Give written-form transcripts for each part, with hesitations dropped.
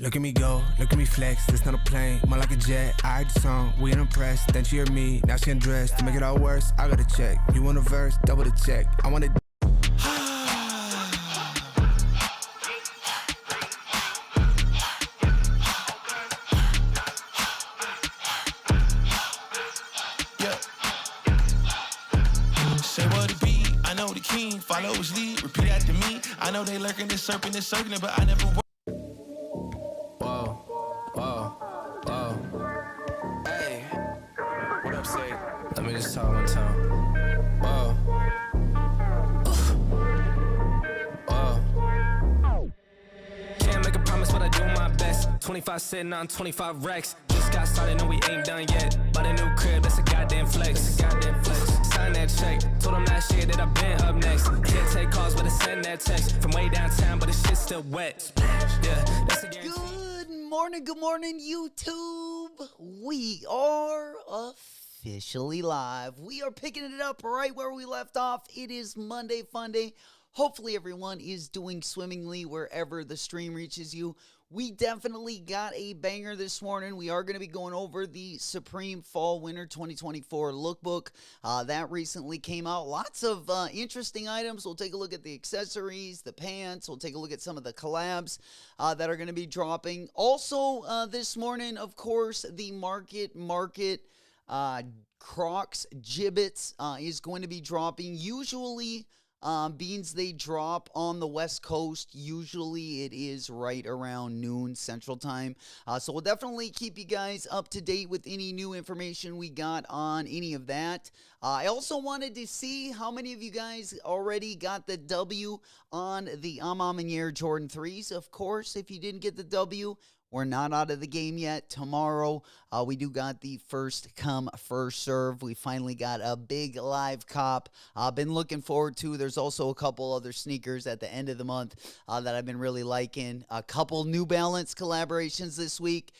Look at me go, look at me flex, this not a plane, more like a jet. I heard the song, we unimpressed, then she heard me, now she undressed. To make it all worse, I got a check. You want a verse, double the check. I want it. Say what it be, I know the king, follow his lead, repeat after me. I know they lurking, this serpent is circling, but I never. Hey, what up, say? Let me just talk one time. Can't make a promise, but I do my best. 25 sitting on 25 racks. Just got started, no, we ain't done yet. Bought a new crib, that's a goddamn flex. Sign that check. Told them last year that I've been up next. Can't take calls, but I send that text. From way downtown, but the shit's still wet. Yeah, that's a guarantee. Good morning, YouTube. We are officially live. We are picking it up right where we left off. It is Monday Fun Day. Hopefully everyone is doing swimmingly wherever the stream reaches you. We definitely got a banger this morning. We are going to be going over the Supreme Fall Winter 2024 Lookbook. That recently came out. Lots of interesting items. We'll take a look at the accessories, the pants. We'll take a look at some of the collabs that are going to be dropping. Also, this morning, of course, the Market Crocs Jibbitz is going to be dropping. Usually, beans they drop on the West Coast. Usually it is right around noon Central Time. So we'll definitely keep you guys up to date with any new information we got on any of that. I also wanted to see how many of you guys already got the W on the A MA MANIERE Jordan 3s. Of course, if you didn't get the W, we're not out of the game yet. Tomorrow, we do got the first come, first serve. We finally got a big live cop. I've been looking forward to. There's also a couple other sneakers at the end of the month that I've been really liking. A couple New Balance collaborations this week.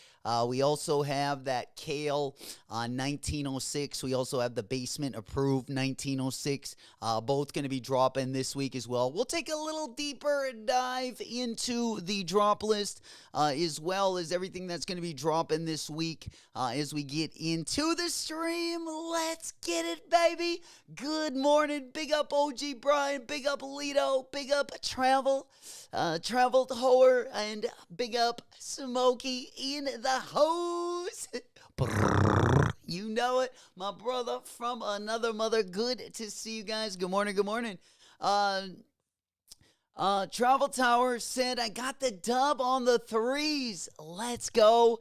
We also have that Kale 1906. We also have the Basement Approved 1906. Both going to be dropping this week as well. We'll take a little deeper dive into the drop list as well as everything that's going to be dropping this week as we get into the stream. Let's get it, baby. Good morning. Big up OG Brian. Big up Lido. Big up Traveled Whore. And big up Smokey in the house. You know it. My brother from another mother. Good to see you guys. Good morning. Good morning. Travel Tower said, I got the dub on the threes. Let's go.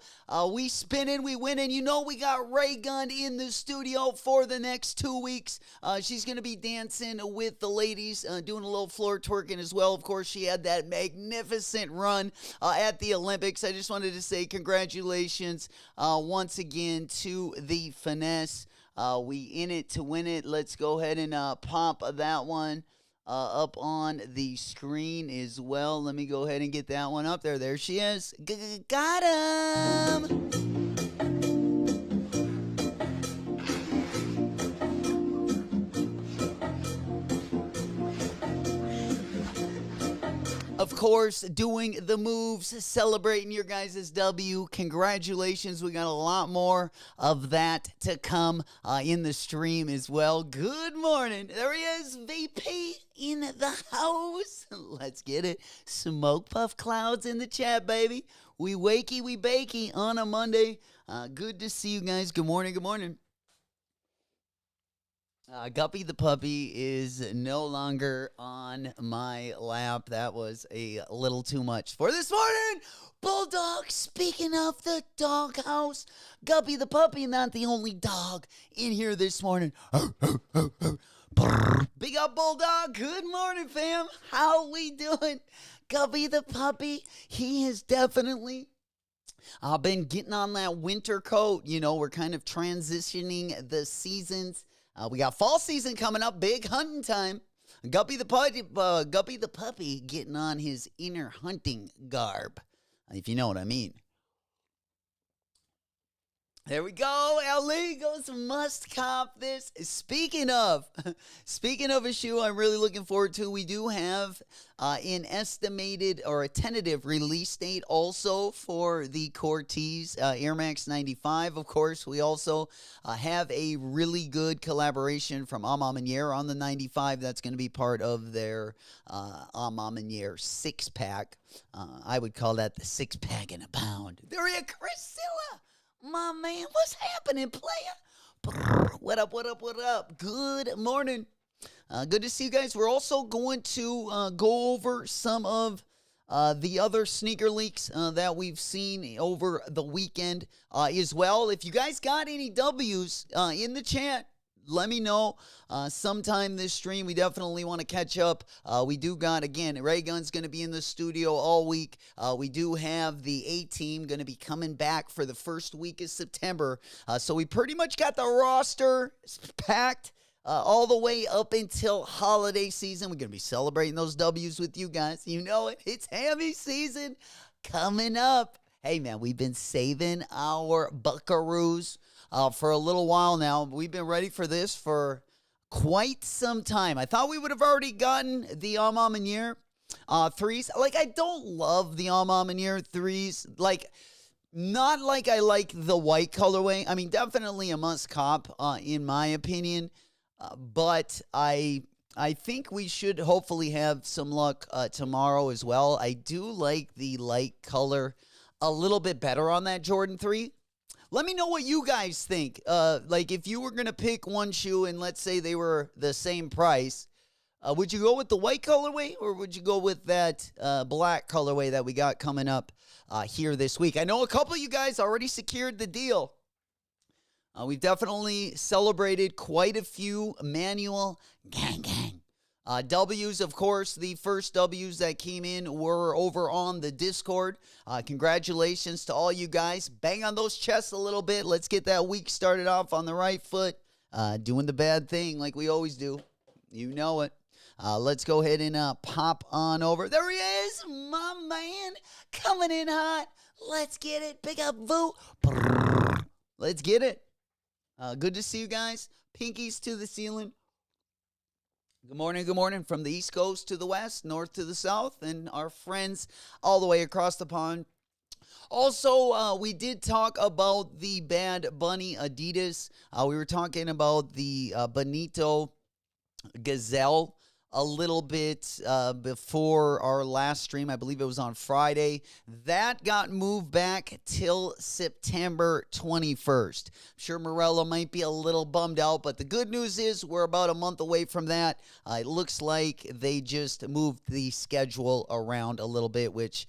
We spinning, we winning. You know we got Ray Gun in the studio for the next 2 weeks. She's going to be dancing with the ladies, doing a little floor twerking as well. Of course, she had that magnificent run at the Olympics. I just wanted to say congratulations once again to the Finesse. We in it to win it. Let's go ahead and pop that one up on the screen as well. Let me go ahead and get that one up there. There she is. Got him. Of course, doing the moves, celebrating your guys' W. Congratulations. We got a lot more of that to come in the stream as well. Good morning. There he is, VP in the house. Let's get it. Smoke puff clouds in the chat, baby. We wakey, we bakey on a Monday. Good to see you guys. Good morning. Good morning. Guppy the puppy is no longer on my lap. That was a little too much for this morning. Bulldog, speaking of the doghouse, Guppy the puppy, not the only dog in here this morning. Big up, Bulldog. Good morning, fam. How we doing? Guppy the puppy, he has definitely been getting on that winter coat. You know, we're kind of transitioning the seasons. We got fall season coming up, big hunting time. Guppy the puppy getting on his inner hunting garb, if you know what I mean. There we go. LA goes must cop this. Speaking of a shoe I'm really looking forward to, we do have an estimated or a tentative release date also for the Cortez Air Max 95. Of course, we also have a really good collaboration from A MA Maniere on the 95. That's going to be part of their A MA Maniere six-pack. I would call that the six-pack in a pound. There we are, Priscilla. My man, what's happening, player? What up, what up, what up? Good morning. Good to see you guys. We're also going to go over some of the other sneaker leaks that we've seen over the weekend as well. If you guys got any W's in the chat, let me know sometime this stream. We definitely want to catch up. We do got, again, Ray Gun's going to be in the studio all week. We do have the A-Team going to be coming back for the first week of September. So we pretty much got the roster packed all the way up until holiday season. We're going to be celebrating those W's with you guys. You know it. It's hammy season coming up. Hey, man, we've been saving our buckaroos for a little while now. We've been ready for this for quite some time. I thought we would have already gotten the A MA Maniere threes. Like, I don't love the A MA Maniere threes. Like, not like I like the white colorway. I mean, definitely a must cop in my opinion. But I think we should hopefully have some luck tomorrow as well. I do like the light color a little bit better on that Jordan 3. Let me know what you guys think. Like, if you were going to pick one shoe and let's say they were the same price, would you go with the white colorway or would you go with that black colorway that we got coming up here this week? I know a couple of you guys already secured the deal. We've definitely celebrated quite a few manual gang. W's, of course, the first W's that came in were over on the Discord. Congratulations to all you guys. Bang on those chests a little bit. Let's get that week started off on the right foot. Doing the bad thing like we always do. You know it. Let's go ahead and pop on over. There he is, my man, coming in hot. Let's get it. Big up, Voo. Let's get it. Good to see you guys. Pinkies to the ceiling. Good morning from the East Coast to the West, North to the South, and our friends all the way across the pond. Also, we did talk about the Bad Bunny Adidas. We were talking about the Bonito Gazelle a little bit before our last stream. I believe it was on Friday. That got moved back till September 21st. I'm sure Morello might be a little bummed out, but the good news is we're about a month away from that. It looks like they just moved the schedule around a little bit, which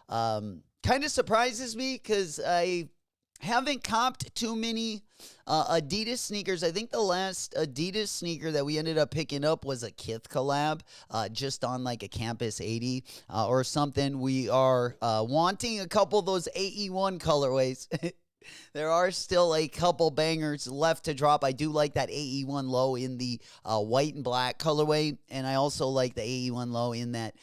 kind of surprises me because I haven't copped too many Adidas sneakers. I think the last Adidas sneaker that we ended up picking up was a Kith collab, just on like a Campus 80 or something. We are wanting a couple of those AE1 colorways. There are still a couple bangers left to drop. I do like that AE1 low in the white and black colorway, and I also like the AE1 low in that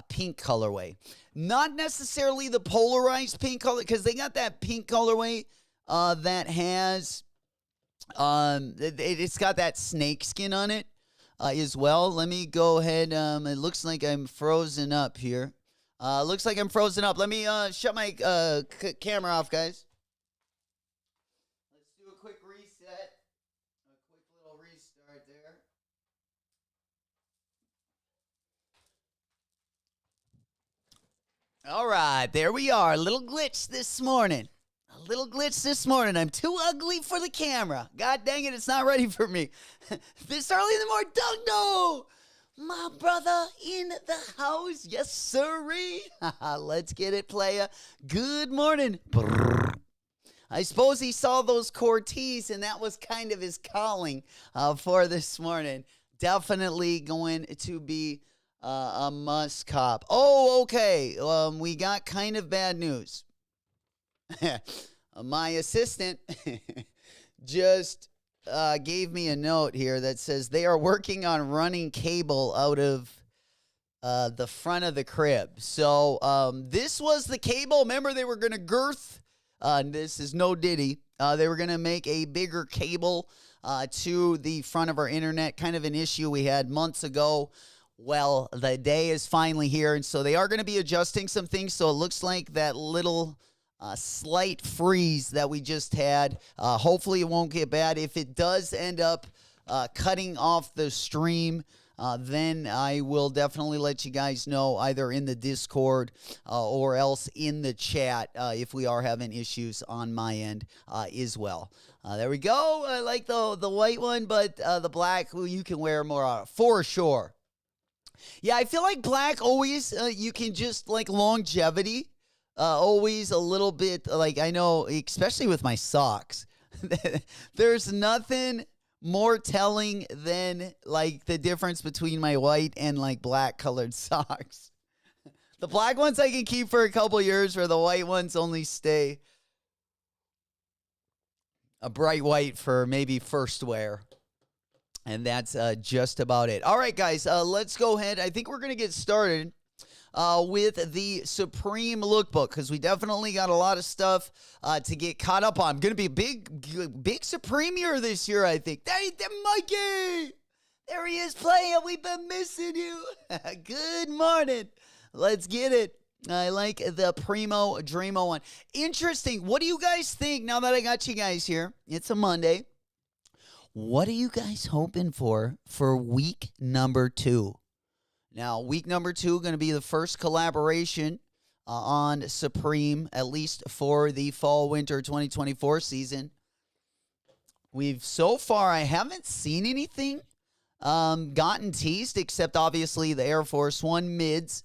pink colorway. Not necessarily the polarized pink color, because they got that pink colorway that has, it's got that snake skin on it as well. Let me go ahead. It looks like I'm frozen up here. Looks like I'm frozen up. Let me shut my camera off, guys. Let's do a quick reset. A quick little restart there. All right, there we are. A little glitch this morning. I'm too ugly for the camera. God dang it, it's not ready for me. This early in the morning, Dugno! My brother in the house. Yes, sirree. Let's get it, playa. Good morning. I suppose he saw those Cortez, and that was kind of his calling for this morning. Definitely going to be a must cop. Oh, okay. We got kind of bad news. My assistant just gave me a note here that says they are working on running cable out of the front of the crib. So this was the cable. Remember, they were going to girth This is no Diddy. They were going to make a bigger cable to the front of our internet, kind of an issue we had months ago. Well, the day is finally here, and so they are going to be adjusting some things, so it looks like that little slight freeze that we just had, hopefully it won't get bad. If it does end up cutting off the stream, then I will definitely let you guys know either in the Discord or else in the chat if we are having issues on my end as well. There we go. I like the white one, but the black, well, you can wear more for sure. Yeah, I feel like black always, you can just, like, longevity, always a little bit, like, I know, especially with my socks, there's nothing more telling than, like, the difference between my white and, like, black colored socks. The black ones I can keep for a couple years, where the white ones only stay a bright white for maybe first wear. And that's just about it. All right, guys, let's go ahead. I think we're going to get started with the Supreme Lookbook, because we definitely got a lot of stuff to get caught up on. Going to be a big Supreme year this year, I think. There, Mikey! There he is playing. We've been missing you. Good morning. Let's get it. I like the Primo Dreamo one. Interesting. What do you guys think now that I got you guys here? It's a Monday. What are you guys hoping for week number 2? Now, week number 2 going to be the first collaboration on Supreme, at least for the fall-winter 2024 season. So far, I haven't seen anything gotten teased, except obviously the Air Force One mids.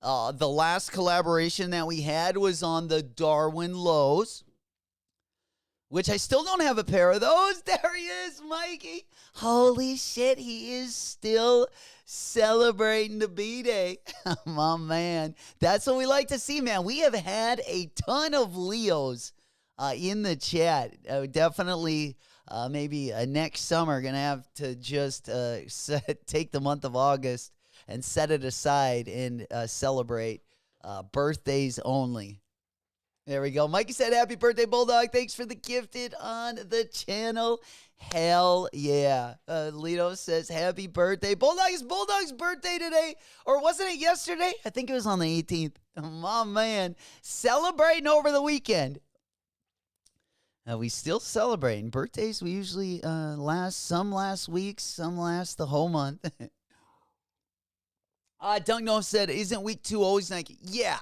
The last collaboration that we had was on the Darwin Lows, which I still don't have a pair of those. There he is, Mikey. Holy shit, he is still celebrating the B-Day. My man. That's what we like to see, man. We have had a ton of Leos in the chat. Definitely, maybe next summer, going to have to just take the month of August and set it aside and celebrate birthdays only. There we go. Mikey said, happy birthday, Bulldog. Thanks for the gifted on the channel. Hell yeah. Lito says, happy birthday. Bulldog, is Bulldog's birthday today? Or wasn't it yesterday? I think it was on the 18th. My man. Celebrating over the weekend. We still celebrating. Birthdays, we usually last week, some last the whole month. Dunkno said, isn't week 2 always Nike? Yeah.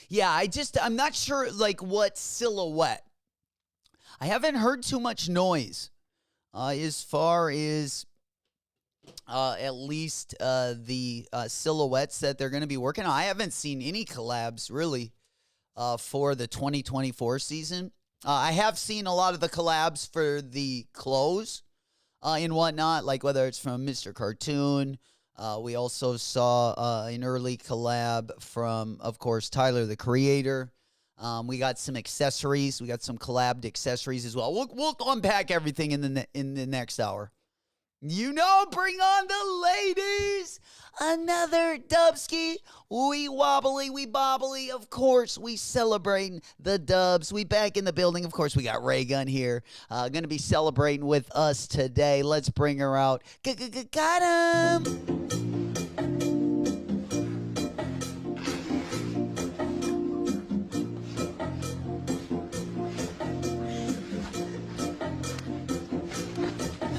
Yeah, I'm not sure, like, what silhouette. I haven't heard too much noise as far as at least the silhouettes that they're going to be working on. I haven't seen any collabs, really, for the 2024 season. I have seen a lot of the collabs for the clothes and whatnot, like whether it's from Mr. Cartoon. We also saw an early collab from, of course, Tyler, the Creator. We got some accessories. We got some collabed accessories as well. We'll unpack everything in the next hour. You know, bring on the ladies. Another Dubski. We wobbly, we bobbly. Of course, we celebrating the Dubs. We back in the building. Of course, we got Ray Gun here. Going to be celebrating with us today. Let's bring her out. Got him.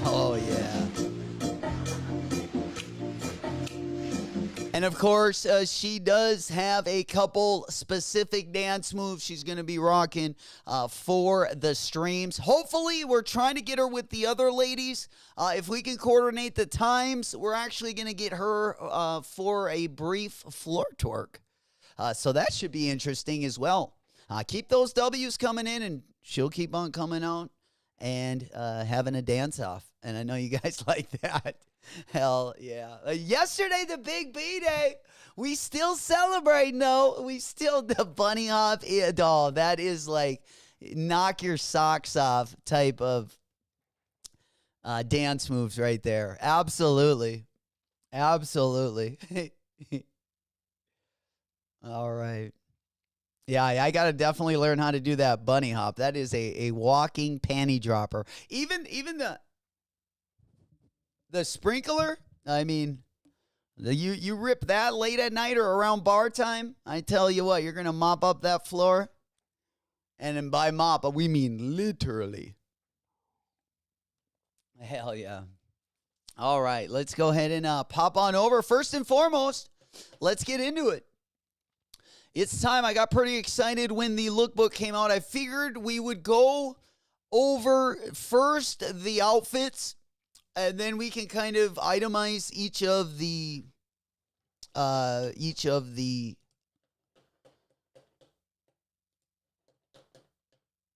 Oh, yeah. And of course, she does have a couple specific dance moves she's going to be rocking for the streams. Hopefully, we're trying to get her with the other ladies. If we can coordinate the times, we're actually going to get her for a brief floor twerk. So that should be interesting as well. Keep those W's coming in, and she'll keep on coming out and having a dance-off. And I know you guys like that. Hell yeah. Yesterday, the big B-Day. We still celebrate, no. We still, the bunny hop doll. That is like knock your socks off type of dance moves right there. Absolutely. Absolutely. All right. Yeah, I got to definitely learn how to do that bunny hop. That is a walking panty dropper. Even the sprinkler, I mean, you rip that late at night or around bar time, I tell you what, you're going to mop up that floor. And then by mop, we mean literally. Hell yeah. All right, let's go ahead and pop on over. First and foremost, let's get into it. It's time. I got pretty excited when the lookbook came out. I figured we would go over first the outfits, and then we can kind of itemize each of the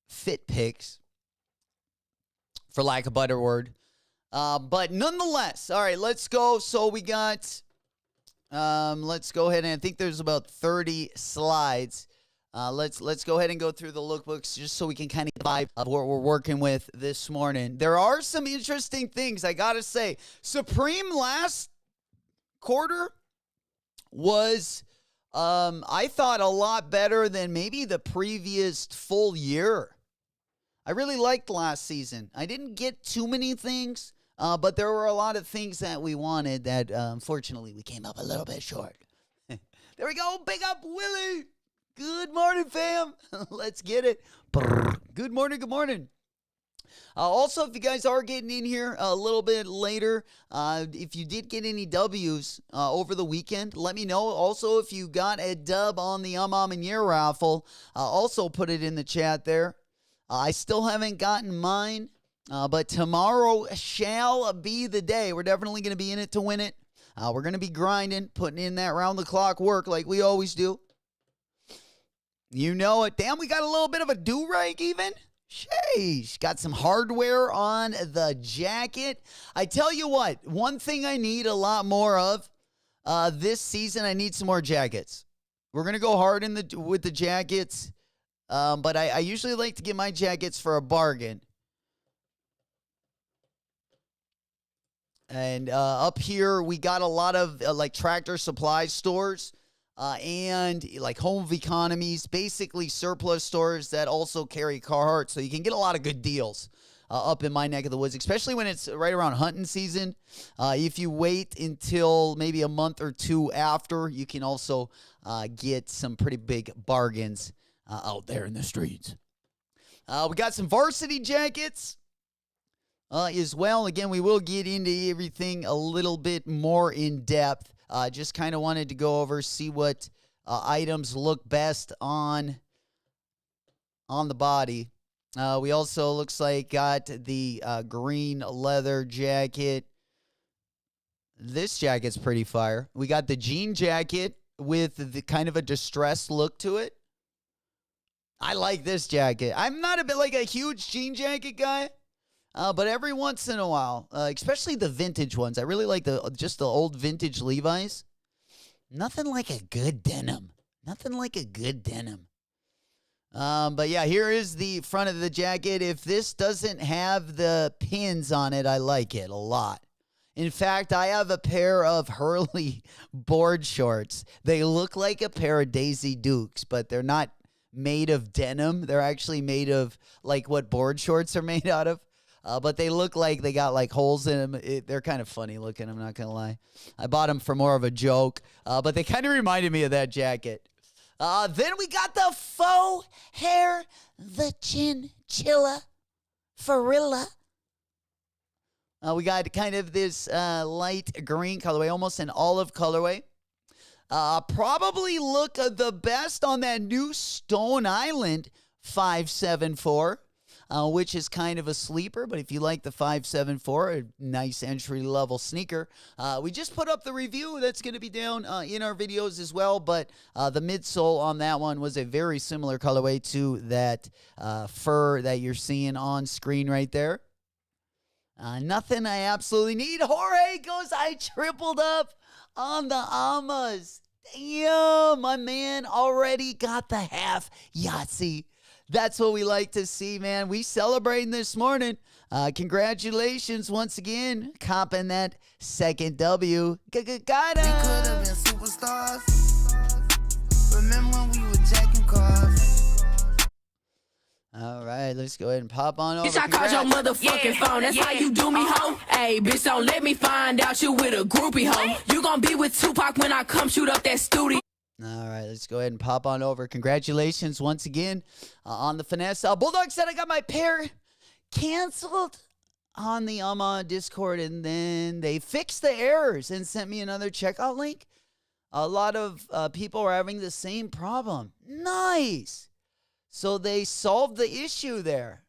fit picks, for lack of a better word. But nonetheless, all right, let's go. So we got, let's go ahead, and I think there's about 30 slides. Let's go ahead and go through the lookbooks just so we can kind of vibe of what we're working with this morning. There are some interesting things, I gotta say. Supreme last quarter was, I thought, a lot better than maybe the previous full year. I really liked last season. I didn't get too many things, but there were a lot of things that we wanted that, unfortunately, we came up a little bit short. There we go. Big up, Willie. Good morning, fam. Let's get it. Good morning. Good morning. Also, if you guys are getting in here a little bit later, if you did get any W's over the weekend, let me know. Also, if you got a dub on the A MA MANIERE raffle, also put it in the chat there. I still haven't gotten mine, but tomorrow shall be the day. We're definitely going to be in it to win it. We're going to be grinding, putting in that round-the-clock work like we always do. You know it. Damn, we got a little bit of a do-rag even. Sheesh. Got some hardware on the jacket. I tell you what, one thing I need a lot more of this season, I need some more jackets. We're going to go hard with the jackets. But I usually like to get my jackets for a bargain. And up here, we got a lot of like Tractor Supply stores and like Home of Economies, basically surplus stores that also carry Carhartt. So you can get a lot of good deals up in my neck of the woods, especially when it's right around hunting season. If you wait until maybe a month or two after, you can also get some pretty big bargains out there in the streets. We got some varsity jackets as well. Again, we will get into everything a little bit more in depth. Just kind of wanted to go over, see what items look best on the body. We also, looks like, got the green leather jacket. This jacket's pretty fire. We got the jean jacket with the kind of a distressed look to it. I like this jacket. I'm not a huge jean jacket guy, but every once in a while, especially the vintage ones, I really like the old vintage Levi's. Nothing like a good denim. But yeah, here is the front of the jacket. If this doesn't have the pins on it, I like it a lot. In fact, I have a pair of Hurley board shorts. They look like a pair of Daisy Dukes, but they're not made of denim. They're actually made of like what board shorts are made out of. But they look like they got like holes in them. They're kind of funny looking, I'm not going to lie. I bought them for more of a joke, but they kind of reminded me of that jacket. Then we got the faux hair, the chinchilla, Farilla. We got kind of this light green colorway, almost an olive colorway. Probably look the best on that new Stone Island 574, which is kind of a sleeper. But if you like the 574, a nice entry-level sneaker. We just put up the review. That's going to be down in our videos as well. But the midsole on that one was a very similar colorway to that fur that you're seeing on screen right there. Nothing I absolutely need. Jorge goes, I tripled up on the Amas. Damn, my man already got the half Yahtzee. That's what we like to see, man. We celebrating this morning. Congratulations once again, copping that second W. We could have been superstars. Remember when we were jacking cars? right, let's go ahead and pop on over. Bitch, I called your motherfucking phone. That's how you do me, ho. Hey, bitch, don't let me find out you with a groupie, ho. You gon' be with Tupac when I come shoot up that studio. All right, let's go ahead and pop on over. Congratulations once again on the finesse. Bulldog said I got my pair canceled on the AMA Discord, and then they fixed the errors and sent me another checkout link. A lot of people are having the same problem. Nice. So they solved the issue there.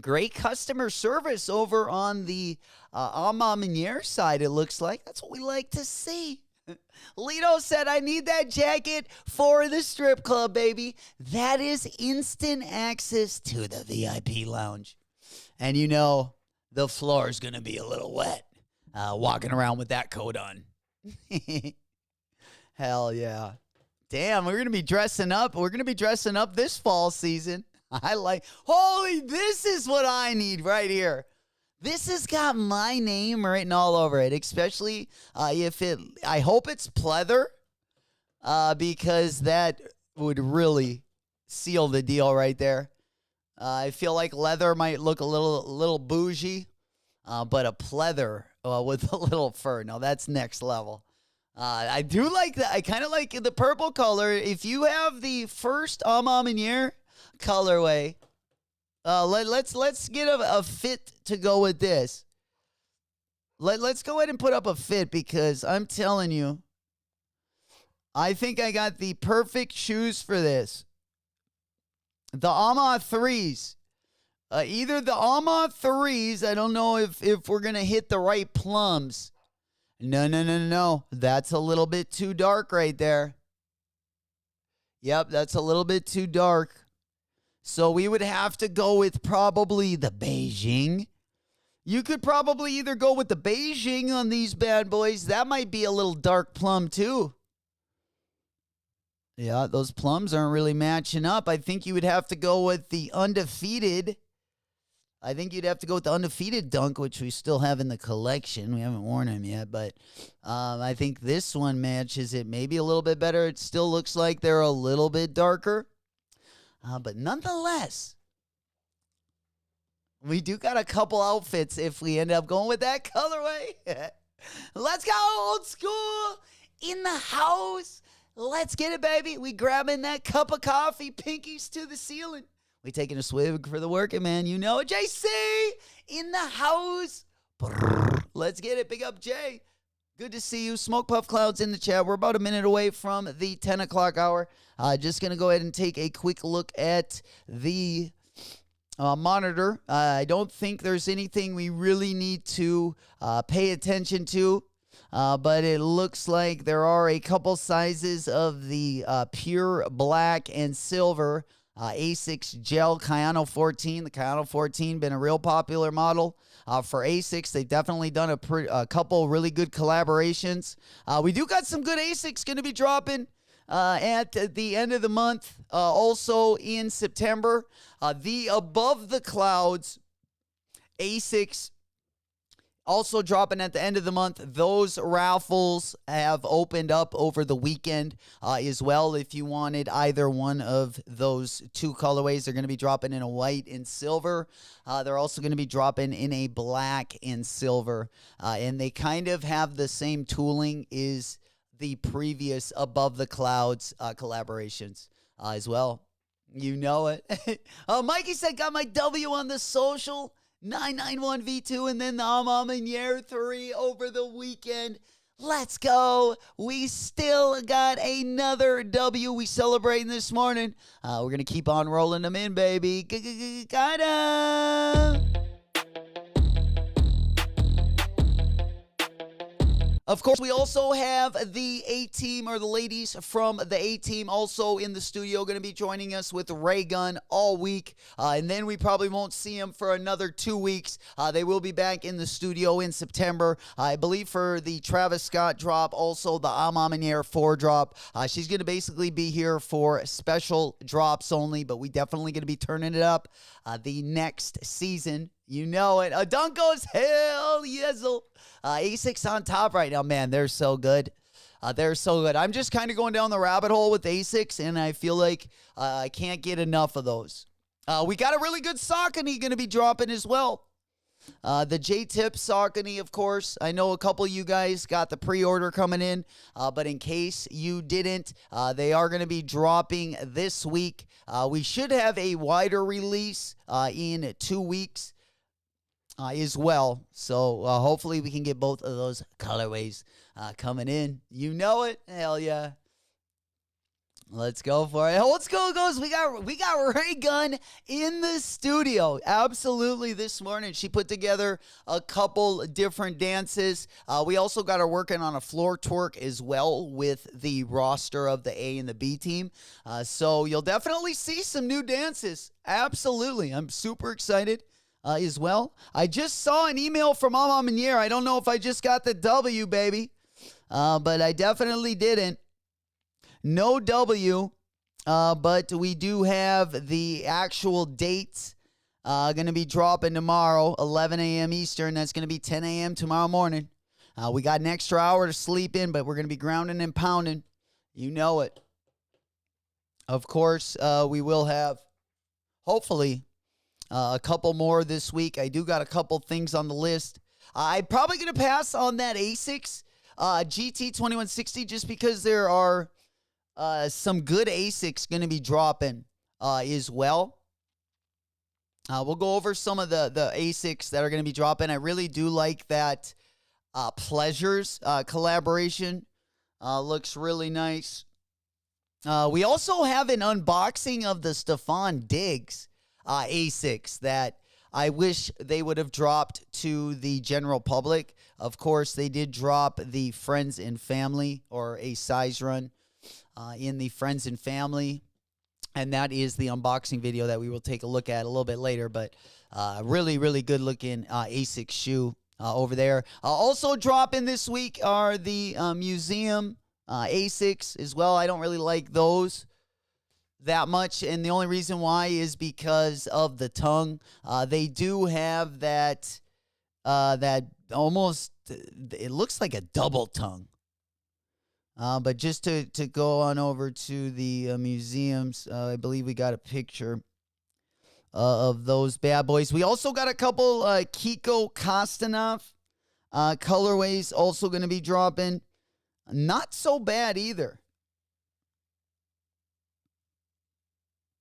Great customer service over on the A MA Maniere side, it looks like. That's what we like to see. Lito said, I need that jacket for the strip club, baby. That is instant access to the VIP lounge. And you know, the floor is going to be a little wet walking around with that coat on. Hell yeah. Damn, we're going to be dressing up. We're going to be dressing up this fall season. Holy, this is what I need right here. This has got my name written all over it, especially I hope it's pleather, because that would really seal the deal right there. I feel like leather might look a little bougie, but a pleather with a little fur, now that's next level. I do like that. I kind of like the purple color. If you have the first A MA Maniere colorway, let's get a fit to go with this. Let's go ahead and put up a fit, because I'm telling you, I think I got the perfect shoes for this. The AMA 3s. Either the AMA 3s, I don't know if we're going to hit the right plums. No. That's a little bit too dark right there. Yep, that's a little bit too dark. So we would have to go with probably the Beijing. You could probably either go with the Beijing on these bad boys. That might be a little dark plum too. Yeah, those plums aren't really matching up. I think you would have to go with the undefeated. I think you'd have to go with the undefeated dunk, which we still have in the collection. We haven't worn them yet, but I think this one matches it maybe a little bit better. It still looks like they're a little bit darker. But nonetheless, we do got a couple outfits if we end up going with that colorway. Let's go, old school in the house. Let's get it, baby. We grabbing that cup of coffee, pinkies to the ceiling. We taking a swig for the working man. You know it. JC in the house. Let's get it. Big up, Jay. Good to see you. Smoke Puff Clouds in the chat. We're about a minute away from the 10 o'clock hour. Just going to go ahead and take a quick look at the monitor. I don't think there's anything we really need to pay attention to. But it looks like there are a couple sizes of the pure black and silver A6 gel Kayano 14. The Kayano 14 been a real popular model for A6. They've definitely done a couple really good collaborations. We do got some good A6 going to be dropping at the end of the month. Also in September, the Above the Clouds A6 also dropping at the end of the month. Those raffles have opened up over the weekend as well. If you wanted either one of those two colorways, they're going to be dropping in a white and silver. They're also going to be dropping in a black and silver. And they kind of have the same tooling as the previous Above the Clouds collaborations as well. You know it. Mikey said, got my W on the social. 991V2 and then the A MA Maniere 3 over the weekend. Let's go. We still got another W we celebrating this morning. We're going to keep on rolling them in, baby. Got 'em. Of course, we also have the A-Team, or the ladies from the A-Team, also in the studio, going to be joining us with Ray Gun all week. And then we probably won't see them for another 2 weeks. They will be back in the studio in September, I believe, for the Travis Scott drop, also the A MA Maniere 4 drop. She's going to basically be here for special drops only, but we definitely going to be turning it up the next season. You know it. Dunkos, hell yes. A6 on top right now. Man, they're so good. They're so good. I'm just kind of going down the rabbit hole with A6, and I feel like I can't get enough of those. We got a really good Saucony going to be dropping as well. The J-Tip Saucony, of course. I know a couple of you guys got the pre-order coming in, but in case you didn't, they are going to be dropping this week. We should have a wider release in 2 weeks as well. So hopefully we can get both of those colorways coming in. You know it. Hell yeah. Let's go for it. Let's go, goes. We got Ray Gunn in the studio. Absolutely, this morning. She put together a couple different dances. We also got her working on a floor twerk as well with the roster of the A and the B team. So you'll definitely see some new dances. Absolutely. I'm super excited as well. I just saw an email from A MA Maniere. I don't know if I just got the W, baby. But I definitely didn't. No W, but we do have the actual dates going to be dropping tomorrow, 11 a.m. Eastern. That's going to be 10 a.m. tomorrow morning. We got an extra hour to sleep in, but we're going to be grounding and pounding. You know it. Of course, we will have, hopefully, a couple more this week. I do got a couple things on the list. I'm probably going to pass on that ASICS GT2160 just because there are some good ASICs going to be dropping as well. We'll go over some of the ASICs that are going to be dropping. I really do like that Pleasures collaboration. Looks really nice. We also have an unboxing of the Stefan Diggs ASICs that I wish they would have dropped to the general public. Of course, they did drop the Friends and Family, or a size run in the Friends and Family, and that is the unboxing video that we will take a look at a little bit later. But really, really good looking ASIC shoe over there. Also dropping this week are the museum ASICs as well. I don't really like those that much, and the only reason why is because of the tongue. They do have that that almost, it looks like a double tongue. But just to go on over to the museums, I believe we got a picture of those bad boys. We also got a couple Kiko Kostanov colorways also going to be dropping. Not so bad either.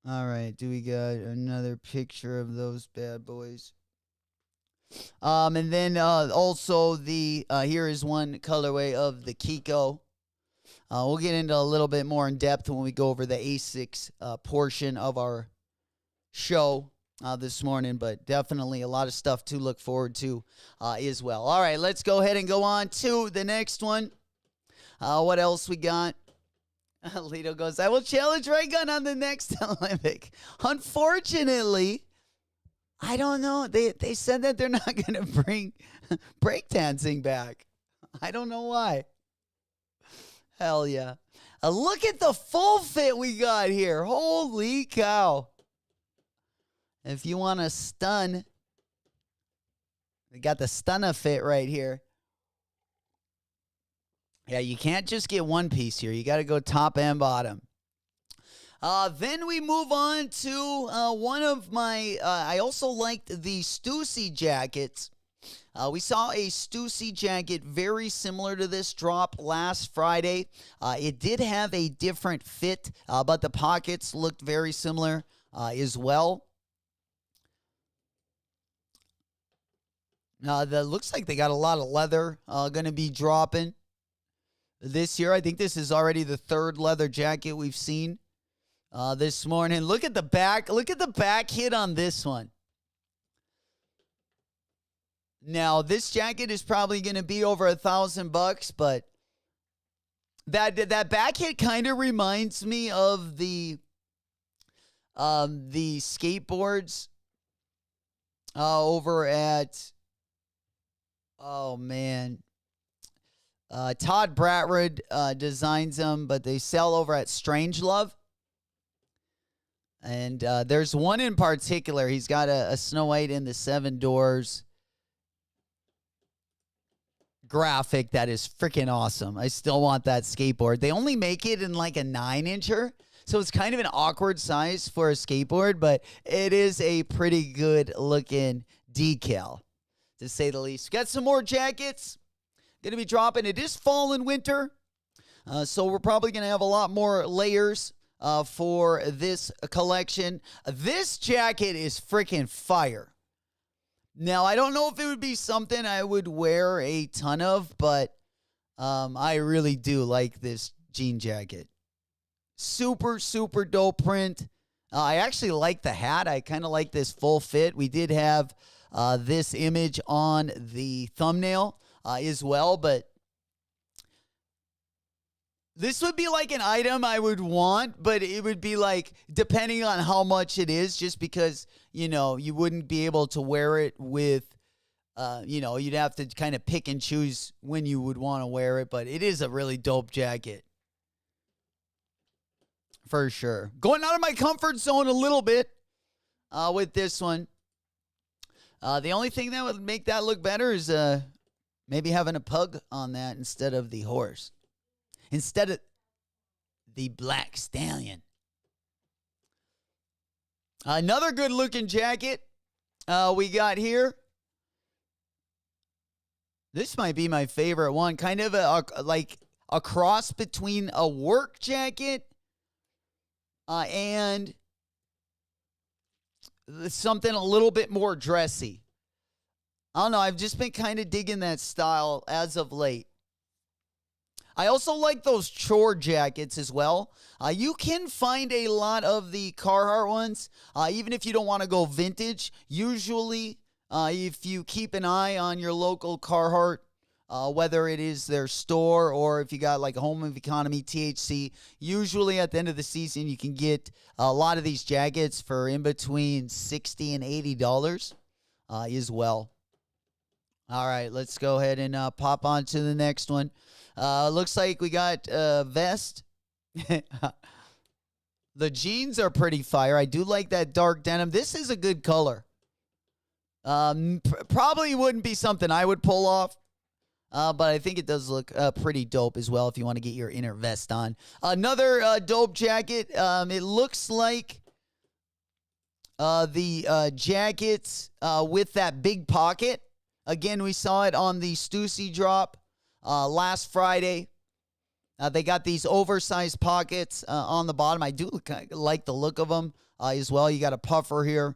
All right, do we got another picture of those bad boys? And then also the here is one colorway of the Kiko. We'll get into a little bit more in depth when we go over the ASICS portion of our show this morning, but definitely a lot of stuff to look forward to as well. All right, let's go ahead and go on to the next one. What else we got? Lito goes, I will challenge Ray Gunn on the next Olympic. Unfortunately, I don't know. They said that they're not going to bring breakdancing back. I don't know why. Hell yeah. Look at the full fit we got here. Holy cow. If you want to stun, we got the stunner fit right here. Yeah, you can't just get one piece here. You got to go top and bottom. Then we move on to one of my, I also liked the Stussy jackets. We saw a Stussy jacket very similar to this drop last Friday. It did have a different fit, but the pockets looked very similar as well. That looks like they got a lot of leather going to be dropping this year. I think this is already the third leather jacket we've seen this morning. Look at the back. Look at the back hit on this one. Now, this jacket is probably going to be over $1,000, but that back hit kind of reminds me of the skateboards over at, oh man, Todd Bratwood designs them, but they sell over at Strangelove. And there's one in particular. He's got a Snow White and the Seven Doors graphic that is freaking awesome. I still want that skateboard. They only make it in like a 9-incher, So it's kind of an awkward size for a skateboard, but it is a pretty good looking decal, to say the least. Got some more jackets. Going to be dropping. It is fall and winter. So we're probably going to have a lot more layers for this collection. This jacket is freaking fire. Now, I don't know if it would be something I would wear a ton of, but I really do like this jean jacket. Super, super dope print. I actually like the hat. I kind of like this full fit. We did have this image on the thumbnail as well, but this would be like an item I would want, but it would be like, depending on how much it is, just because, you know, you wouldn't be able to wear it with, you know, you'd have to kind of pick and choose when you would want to wear it, but it is a really dope jacket. For sure. Going out of my comfort zone a little bit with this one. The only thing that would make that look better is maybe having a pug on that instead of the horse. Instead of the black stallion. Another good looking jacket we got here. This might be my favorite one. Kind of like a cross between a work jacket and something a little bit more dressy. I don't know. I've just been kind of digging that style as of late. I also like those chore jackets as well. You can find a lot of the Carhartt ones, even if you don't want to go vintage. Usually, if you keep an eye on your local Carhartt, whether it is their store or if you got like a Home of Economy, THC, usually at the end of the season, you can get a lot of these jackets for in between $60 and $80 as well. All right, let's go ahead and pop on to the next one. Looks like we got a vest. The jeans are pretty fire. I do like that dark denim. This is a good color. Probably wouldn't be something I would pull off. But I think it does look pretty dope as well if you want to get your inner vest on. Another dope jacket. It looks like the jackets with that big pocket. Again, we saw it on the Stussy drop last Friday. They got these oversized pockets on the bottom. I do like the look of them as well. You got a puffer here.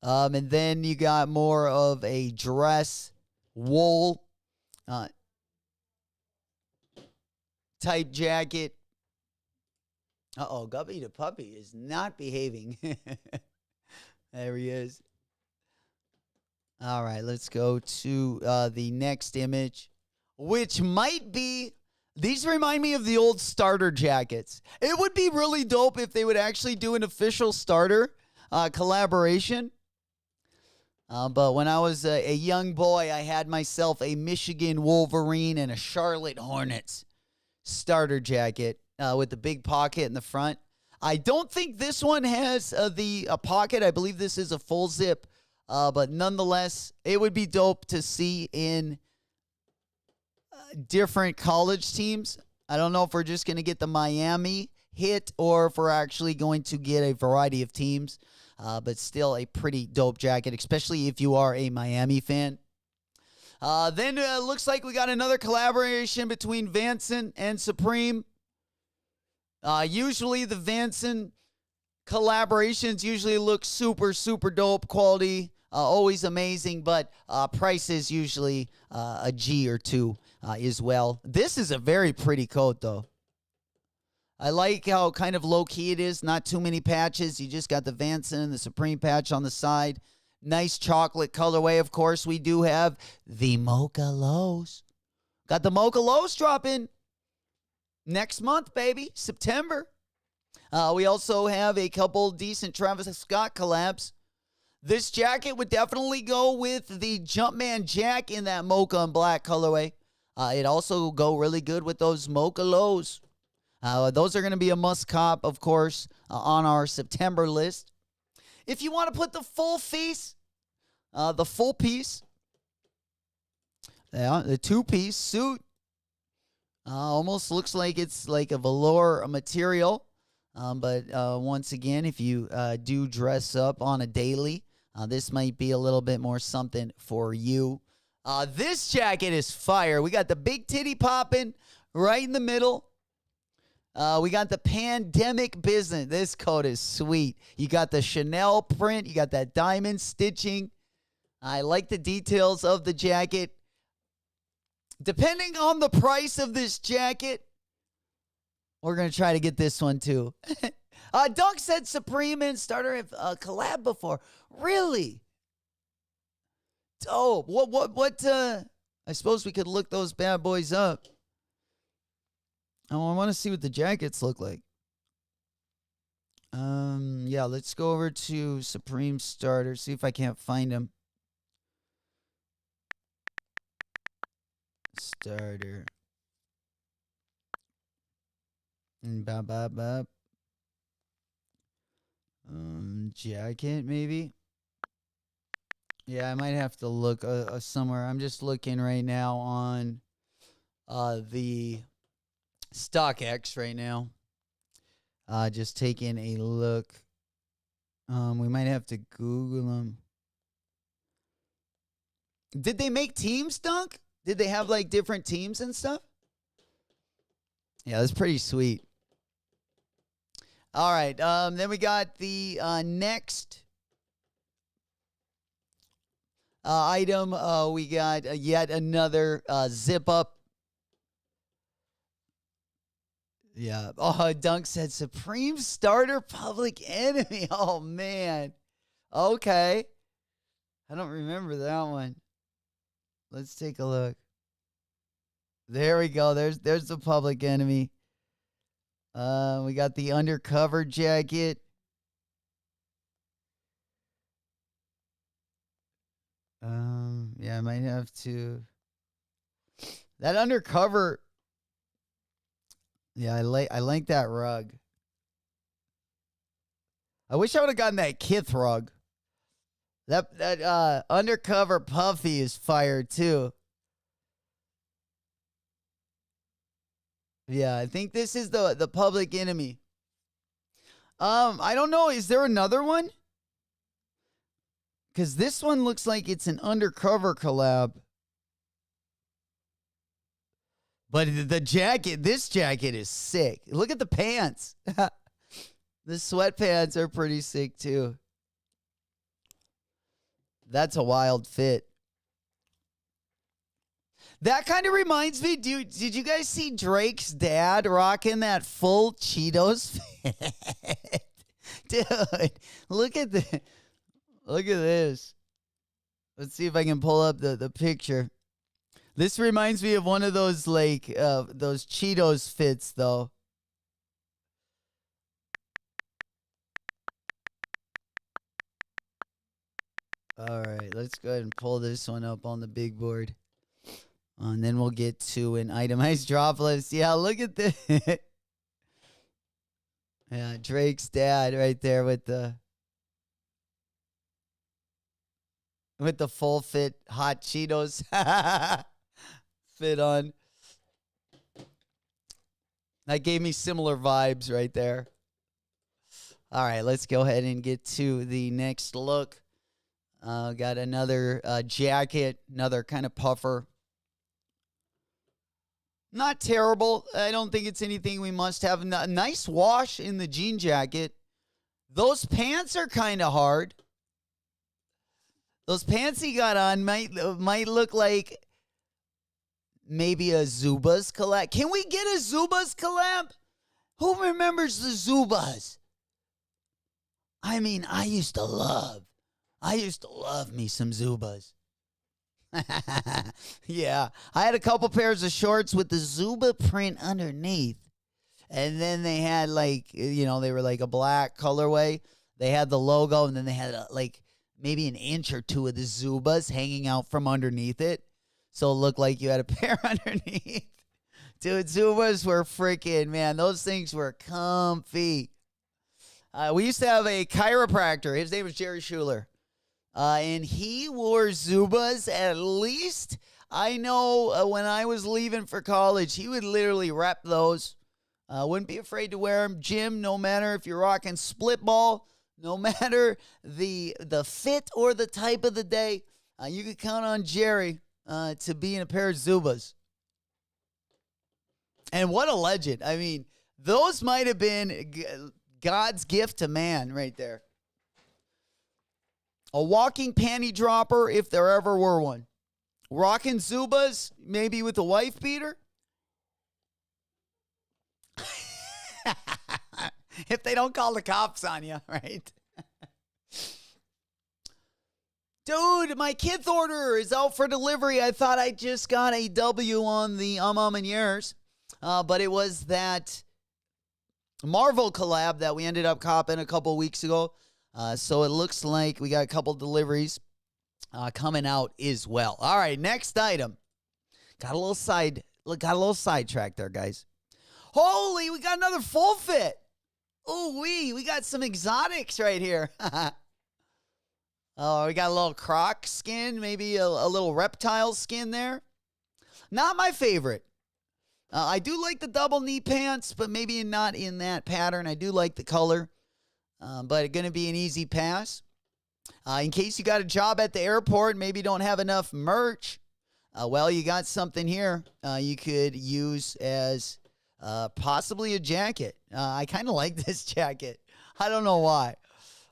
And then you got more of a dress wool type jacket. Uh-oh, Guppy the puppy is not behaving. There he is. All right, let's go to the next image, which might be, these remind me of the old starter jackets. It would be really dope if they would actually do an official starter collaboration. But when I was a young boy, I had myself a Michigan Wolverine and a Charlotte Hornets starter jacket with the big pocket in the front. I don't think this one has a pocket. I believe this is a full zip. But nonetheless, it would be dope to see in different college teams. I don't know if we're just going to get the Miami hit or if we're actually going to get a variety of teams. But still a pretty dope jacket, especially if you are a Miami fan. Then it looks like we got another collaboration between Vanson and Supreme. Usually the Vanson collaborations usually look super, super dope quality. Always amazing, but price is usually a G or two as well. This is a very pretty coat, though. I like how kind of low-key it is. Not too many patches. You just got the Vanson and the Supreme patch on the side. Nice chocolate colorway, of course. We do have the Mocha Lows. Got the Mocha Lows dropping next month, baby. September. We also have a couple decent Travis Scott collabs. This jacket would definitely go with the Jumpman Jack in that mocha and black colorway. It also go really good with those Mocha Lows. Those are going to be a must cop, of course, on our September list. If you want to put the full piece, the two-piece suit Almost looks like it's like a velour material. But once again, if you do dress up on a daily, this might be a little bit more something for you. This jacket is fire. We got the big titty popping right in the middle. We got the pandemic business. This coat is sweet. You got the Chanel print. You got that diamond stitching. I like the details of the jacket. Depending on the price of this jacket, we're going to try to get this one too. Dunk said Supreme and Starter have collab before. Really? Dope. What, I suppose we could look those bad boys up. Oh, I want to see what the jackets look like. Yeah, let's go over to Supreme Starter, see if I can't find them. Starter. Bop, bop, bop. Jacket, maybe? Yeah, I might have to look somewhere. I'm just looking right now on the StockX right now. Just taking a look. We might have to Google them. Did they make teams, Dunk? Did they have like different teams and stuff? Yeah, that's pretty sweet. All right. Then we got the next item. We got yet another zip up. Yeah. Oh, Dunk said Supreme Starter Public Enemy. Oh, man. Okay. I don't remember that one. Let's take a look. There we go. There's the Public Enemy. We got the undercover jacket. Yeah, I might have to. That undercover. Yeah, I like that rug. I wish I would have gotten that Kith rug. That undercover puffy is fire too. Yeah, I think this is the Public Enemy. I don't know. Is there another one? Because this one looks like it's an undercover collab. But the jacket, this jacket is sick. Look at the pants. The sweatpants are pretty sick too. That's a wild fit. That kind of reminds me, dude, did you guys see Drake's dad rocking that full Cheetos fit? Dude, look at this. Let's see if I can pull up the picture. This reminds me of one of those like those Cheetos fits though. All right, let's go ahead and pull this one up on the big board. And then we'll get to an itemized drop list. Yeah, look at this. Yeah, Drake's dad right there with the full fit hot Cheetos fit on. That gave me similar vibes right there. All right, let's go ahead and get to the next look. Got another jacket, another kind of puffer. Not terrible. I don't think it's anything we must have. A nice wash in the jean jacket. Those pants are kind of hard. Those pants he got on might look like maybe a Zubaz collab. Can we get a Zubaz collab? Who remembers the Zubaz? I mean, I used to love me some Zubaz. Yeah, I had a couple pairs of shorts with the Zuba print underneath. And then they had like, they were like a black colorway. They had the logo and then they had like maybe an inch or two of the Zubas hanging out from underneath it. So it looked like you had a pair underneath. Dude, Zubas were freaking, man, those things were comfy. We used to have a chiropractor. His name was Jerry Schuler. And he wore Zubas at least, I know when I was leaving for college, he would literally rep those. Wouldn't be afraid to wear them. Jim, no matter if you're rocking split ball, no matter the fit or the type of the day, you could count on Jerry to be in a pair of Zubas. And what a legend. I mean, those might have been God's gift to man right there. A walking panty dropper, if there ever were one. Rocking Zubas, maybe with a wife beater. If they don't call the cops on you, right? Dude, my kid's order is out for delivery. I thought I just got a W on the A MA Manieres, but it was that Marvel collab that we ended up copping a couple weeks ago. So it looks like we got a couple deliveries coming out as well. All right, next item. Got a little sidetrack there, guys. Holy, we got another full fit. Ooh, we got some exotics right here. Oh, we got a little croc skin, maybe a little reptile skin there. Not my favorite. I do like the double knee pants, but maybe not in that pattern. I do like the color, but it's going to be an easy pass. In case you got a job at the airport, maybe don't have enough merch, well, you got something here you could use as possibly a jacket. I kind of like this jacket. I don't know why.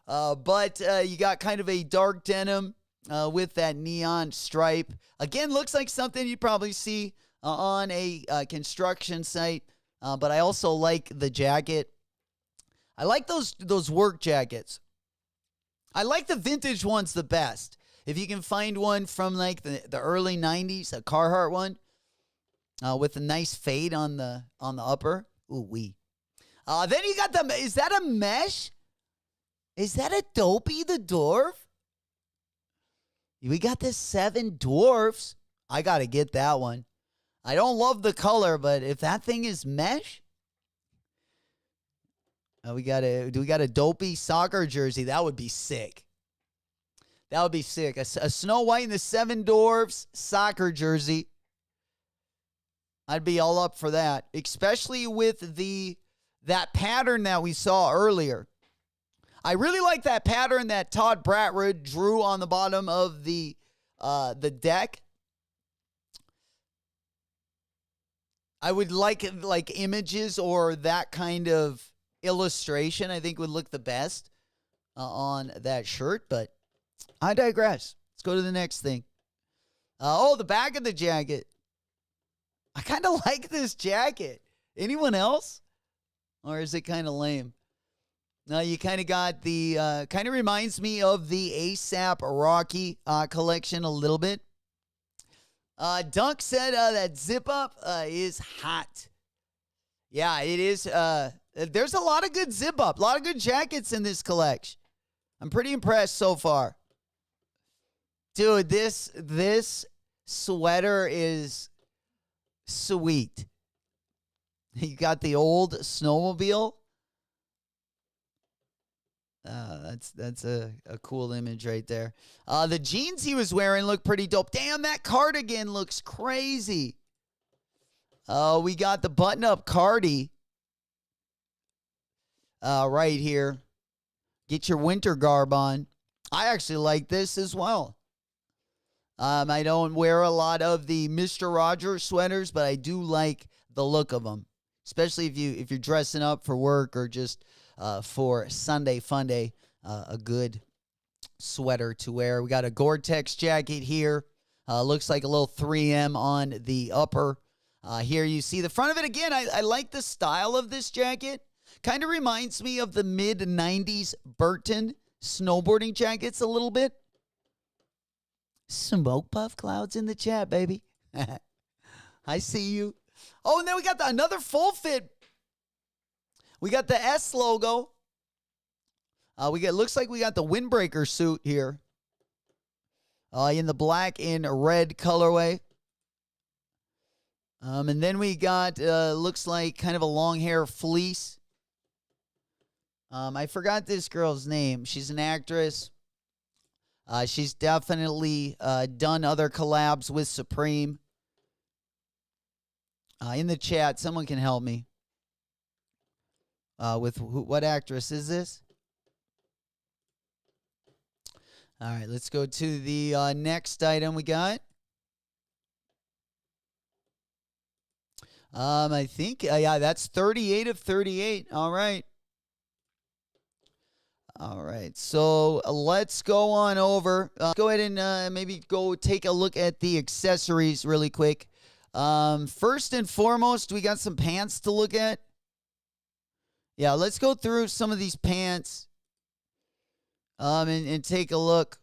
But you got kind of a dark denim with that neon stripe. Again, looks like something you'd probably see on a construction site. But I also like the jacket. I like those work jackets. I like the vintage ones the best. If you can find one from like the early 90s, a Carhartt one, with a nice fade on the upper. Ooh wee. Then you got is that a mesh? Is that a Dopey the Dwarf? We got the 7 Dwarfs. I got to get that one. I don't love the color, but if that thing is mesh. Do we got a Dopey soccer jersey? That would be sick. That would be sick. A Snow White and the 7 Dwarfs soccer jersey. I'd be all up for that, especially with that pattern that we saw earlier. I really like that pattern that Todd Bratwood drew on the bottom of the deck. I would like images or that kind of illustration. I think would look the best on that shirt, but I digress. Let's go to the next thing. The back of the jacket. I kind of like this jacket. Anyone else? Or is it kind of lame? Now you kind of got the, kind of reminds me of the ASAP Rocky collection a little bit. Dunk said that zip up is hot. Yeah, it is. There's a lot of good zip up, a lot of good jackets in this collection. I'm pretty impressed so far. Dude, this sweater is sweet. You got the old snowmobile. That's a cool image right there. The jeans he was wearing look pretty dope. Damn, that cardigan looks crazy. We got the button-up cardi right here. Get your winter garb on. I actually like this as well. I don't wear a lot of the Mr. Rogers sweaters, but I do like the look of them, especially if you're dressing up for work or just for Sunday fun day. A good sweater to wear. We got a Gore-Tex jacket here. Looks like a little 3M on the upper. Here you see the front of it again. I like the style of this jacket. Kind of reminds me of the mid-90s Burton snowboarding jackets a little bit. Smoke puff clouds in the chat, baby. I see you. Oh, and then we got another full fit. We got the S logo. Looks like we got the windbreaker suit here. In the black and red colorway. And then we got, looks like kind of a long hair fleece. I forgot this girl's name. She's an actress. She's definitely done other collabs with Supreme. In the chat, someone can help me. What actress is this? All right, let's go to the next item we got. I think, yeah, that's 38 of 38. All right. All right, so let's go on over. Go ahead and maybe go take a look at the accessories really quick. First and foremost, we got some pants to look at. Yeah, let's go through some of these pants and take a look.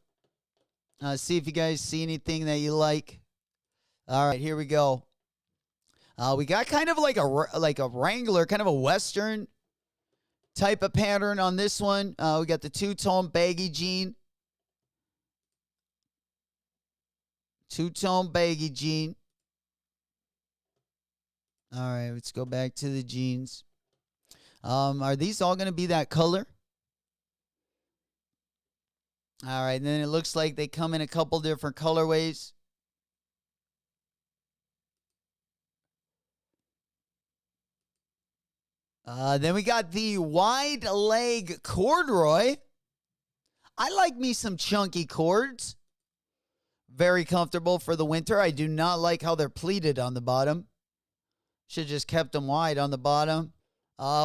See if you guys see anything that you like. All right, here we go. We got kind of like a Wrangler, kind of a Western type of pattern on this one. We got the two-tone baggy jean. Two-tone baggy jean. All right, let's go back to the jeans. Are these all going to be that color? All right, and then it looks like they come in a couple different colorways. Then we got the wide leg corduroy. I like me some chunky cords. Very comfortable for the winter. I do not like how they're pleated on the bottom. Should just kept them wide on the bottom.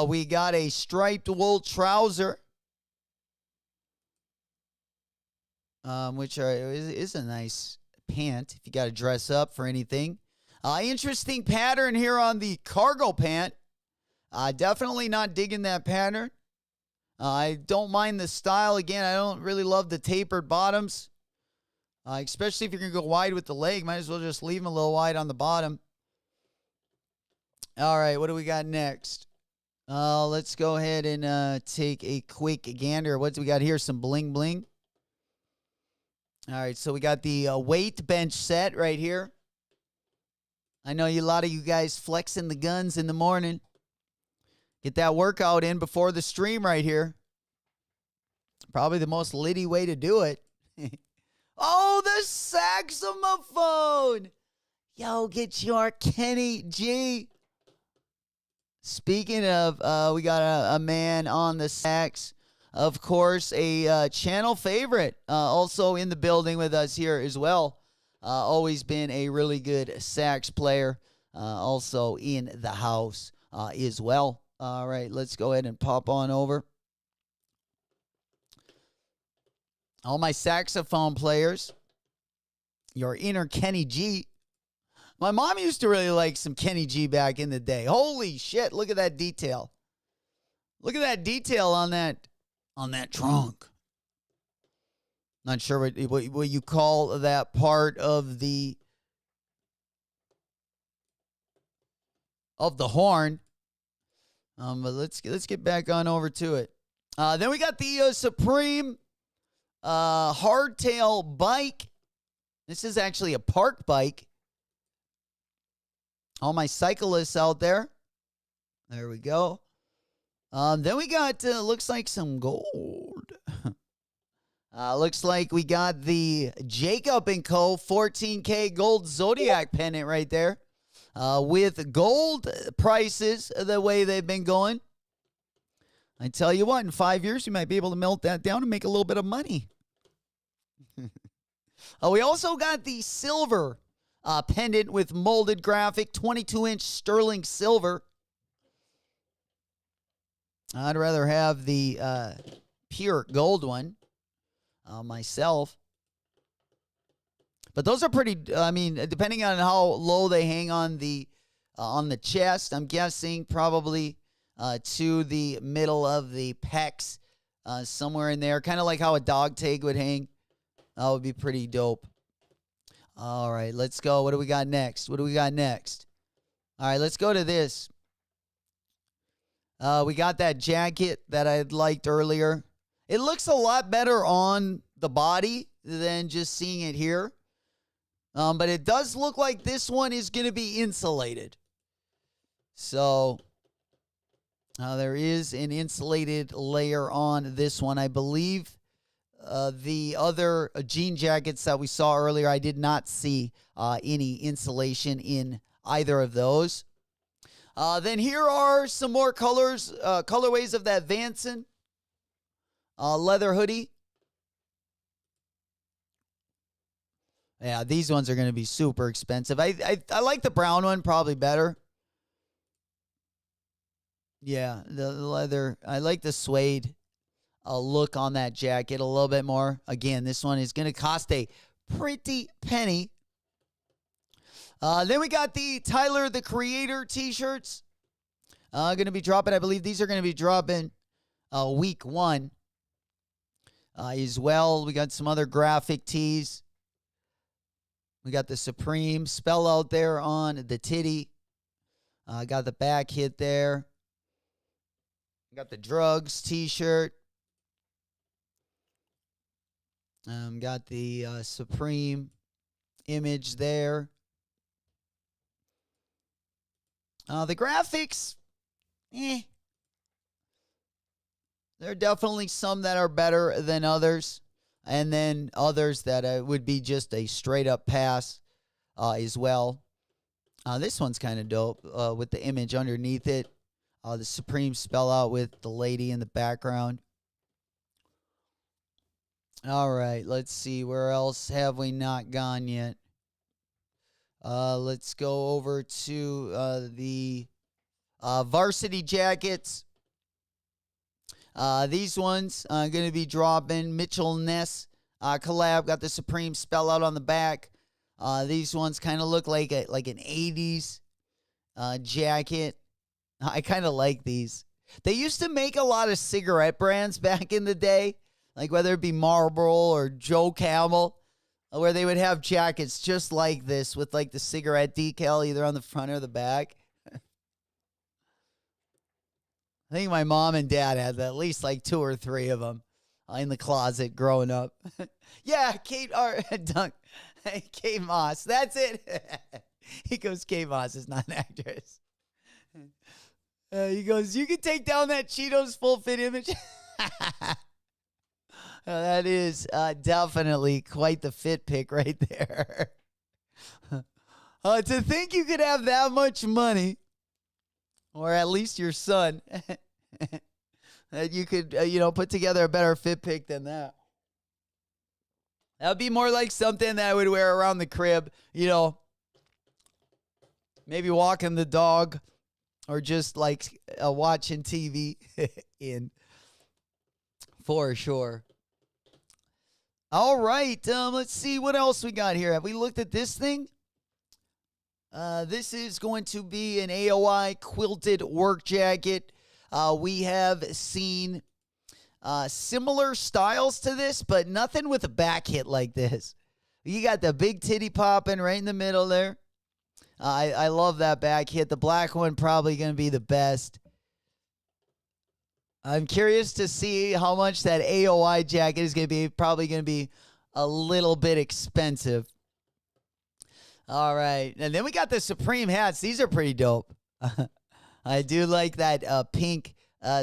We got a striped wool trouser. Which is a nice pant if you got to dress up for anything. Interesting pattern here on the cargo pant. Definitely not digging that pattern. I don't mind the style. Again, I don't really love the tapered bottoms. Especially if you're going to go wide with the leg. Might as well just leave them a little wide on the bottom. All right, what do we got next? Let's go ahead and take a quick gander. What do we got here? Some bling bling. All right, so we got the weight bench set right here. I know a lot of you guys flexing the guns in the morning. Get that workout in before the stream right here. Probably the most litty way to do it. Oh, the saxophone. Yo, get your Kenny G. Speaking of, we got a man on the sax. Of course, a channel favorite. Also in the building with us here as well. Always been a really good sax player. Also in the house as well. All right, let's go ahead and pop on over. All my saxophone players, your inner Kenny G. My mom used to really like some Kenny G back in the day. Holy shit, look at that detail. Look at that detail on that trunk. Not sure what you call that part of the horn. But let's get back on over to it. Then we got the Supreme hardtail bike. This is actually a park bike. All my cyclists out there. There we go. Then we got, looks like some gold. Looks like we got the Jacob & Co. 14K gold Zodiac pendant right there. With gold prices the way they've been going. I tell you what, in 5 years, you might be able to melt that down and make a little bit of money. We also got the silver pendant with molded graphic, 22-inch sterling silver. I'd rather have the pure gold one myself. But those are pretty, I mean, depending on how low they hang on the chest, I'm guessing probably to the middle of the pecs, somewhere in there. Kind of like how a dog tag would hang. That would be pretty dope. All right, let's go. What do we got next? All right, let's go to this. We got that jacket that I liked earlier. It looks a lot better on the body than just seeing it here. But it does look like this one is going to be insulated. So there is an insulated layer on this one. I believe the other jean jackets that we saw earlier, I did not see any insulation in either of those. Then here are some more colorways of that Vanson leather hoodie. Yeah, these ones are going to be super expensive. I like the brown one probably better. Yeah, the leather. I like the suede look on that jacket a little bit more. Again, this one is going to cost a pretty penny. Then we got the Tyler, the Creator t-shirts. Going to be dropping, I believe these are going to be dropping week 1 as well. We got some other graphic tees. We got the Supreme spell out there on the titty. Got the back hit there. Got the Drugs t-shirt. Got the Supreme image there. The graphics, there are definitely some that are better than others. And then others that would be just a straight up pass as well. This one's kind of dope with the image underneath it. The Supreme spell out with the lady in the background. All right, let's see. Where else have we not gone yet? Let's go over to the varsity jackets. These ones are going to be dropping. Mitchell Ness collab. Got the Supreme spell out on the back. These ones kind of look like an 80s jacket. I kind of like these. They used to make a lot of cigarette brands back in the day, like whether it be Marlboro or Joe Camel, where they would have jackets just like this with like the cigarette decal either on the front or the back. I think my mom and dad had at least like 2 or 3 of them in the closet growing up. Yeah, Kate Moss. That's it. He goes, Kate Moss is not an actress. He goes, you can take down that Cheetos full fit image. That is definitely quite the fit pick right there. To think you could have that much money, or at least your son, that you could, put together a better fit pick than that. That would be more like something that I would wear around the crib, maybe walking the dog or just like watching TV in, for sure. All right, let's see what else we got here. Have we looked at this thing? This is going to be an AOI quilted work jacket. We have seen similar styles to this, but nothing with a back hit like this. You got the big titty popping right in the middle there. I love that back hit. The black one probably going to be the best. I'm curious to see how much that AOI jacket is going to be. Probably going to be a little bit expensive. All right. And then we got the Supreme hats. These are pretty dope. I do like that pink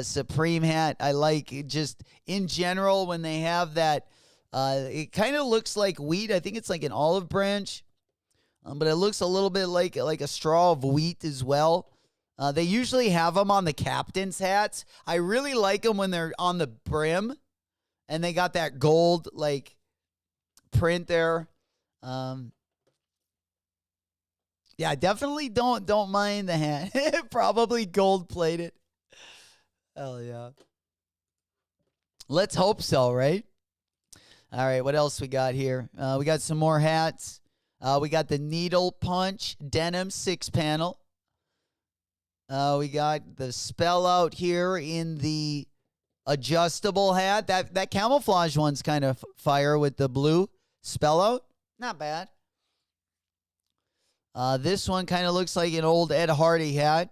Supreme hat. I like just in general when they have that. It kind of looks like wheat. I think it's like an olive branch. But it looks a little bit like a straw of wheat as well. They usually have them on the captain's hats. I really like them when they're on the brim and they got that gold like print there. Yeah, definitely don't mind the hat. Probably gold plated. Hell yeah. Let's hope so, right? All right, what else we got here? We got some more hats. We got the Needle Punch denim 6-panel. We got the spell out here in the adjustable hat. That camouflage one's kind of fire with the blue spell out. Not bad. This one kind of looks like an old Ed Hardy hat.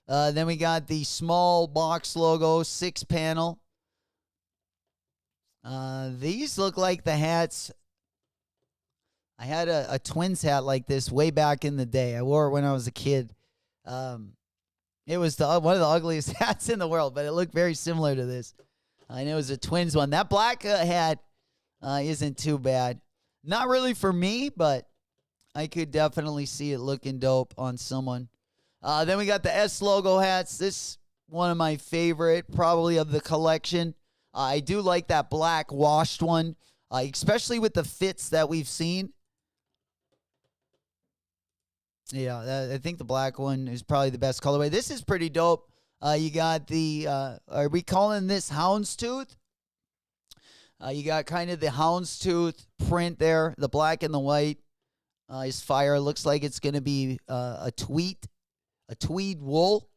Then we got the small box logo 6-panel. These look like the hats. I had a Twins hat like this way back in the day. I wore it when I was a kid. It was one of the ugliest hats in the world, but it looked very similar to this. I know it was a Twins one. That black hat isn't too bad. Not really for me, but I could definitely see it looking dope on someone. Then we got the S logo hats. This one of my favorite, probably of the collection. I do like that black washed one, especially with the fits that we've seen. Yeah, I think the black one is probably the best colorway. This is pretty dope. You got the, are we calling this houndstooth? You got kind of the houndstooth print there. The black and the white is fire. Looks like it's going to be a tweed wool.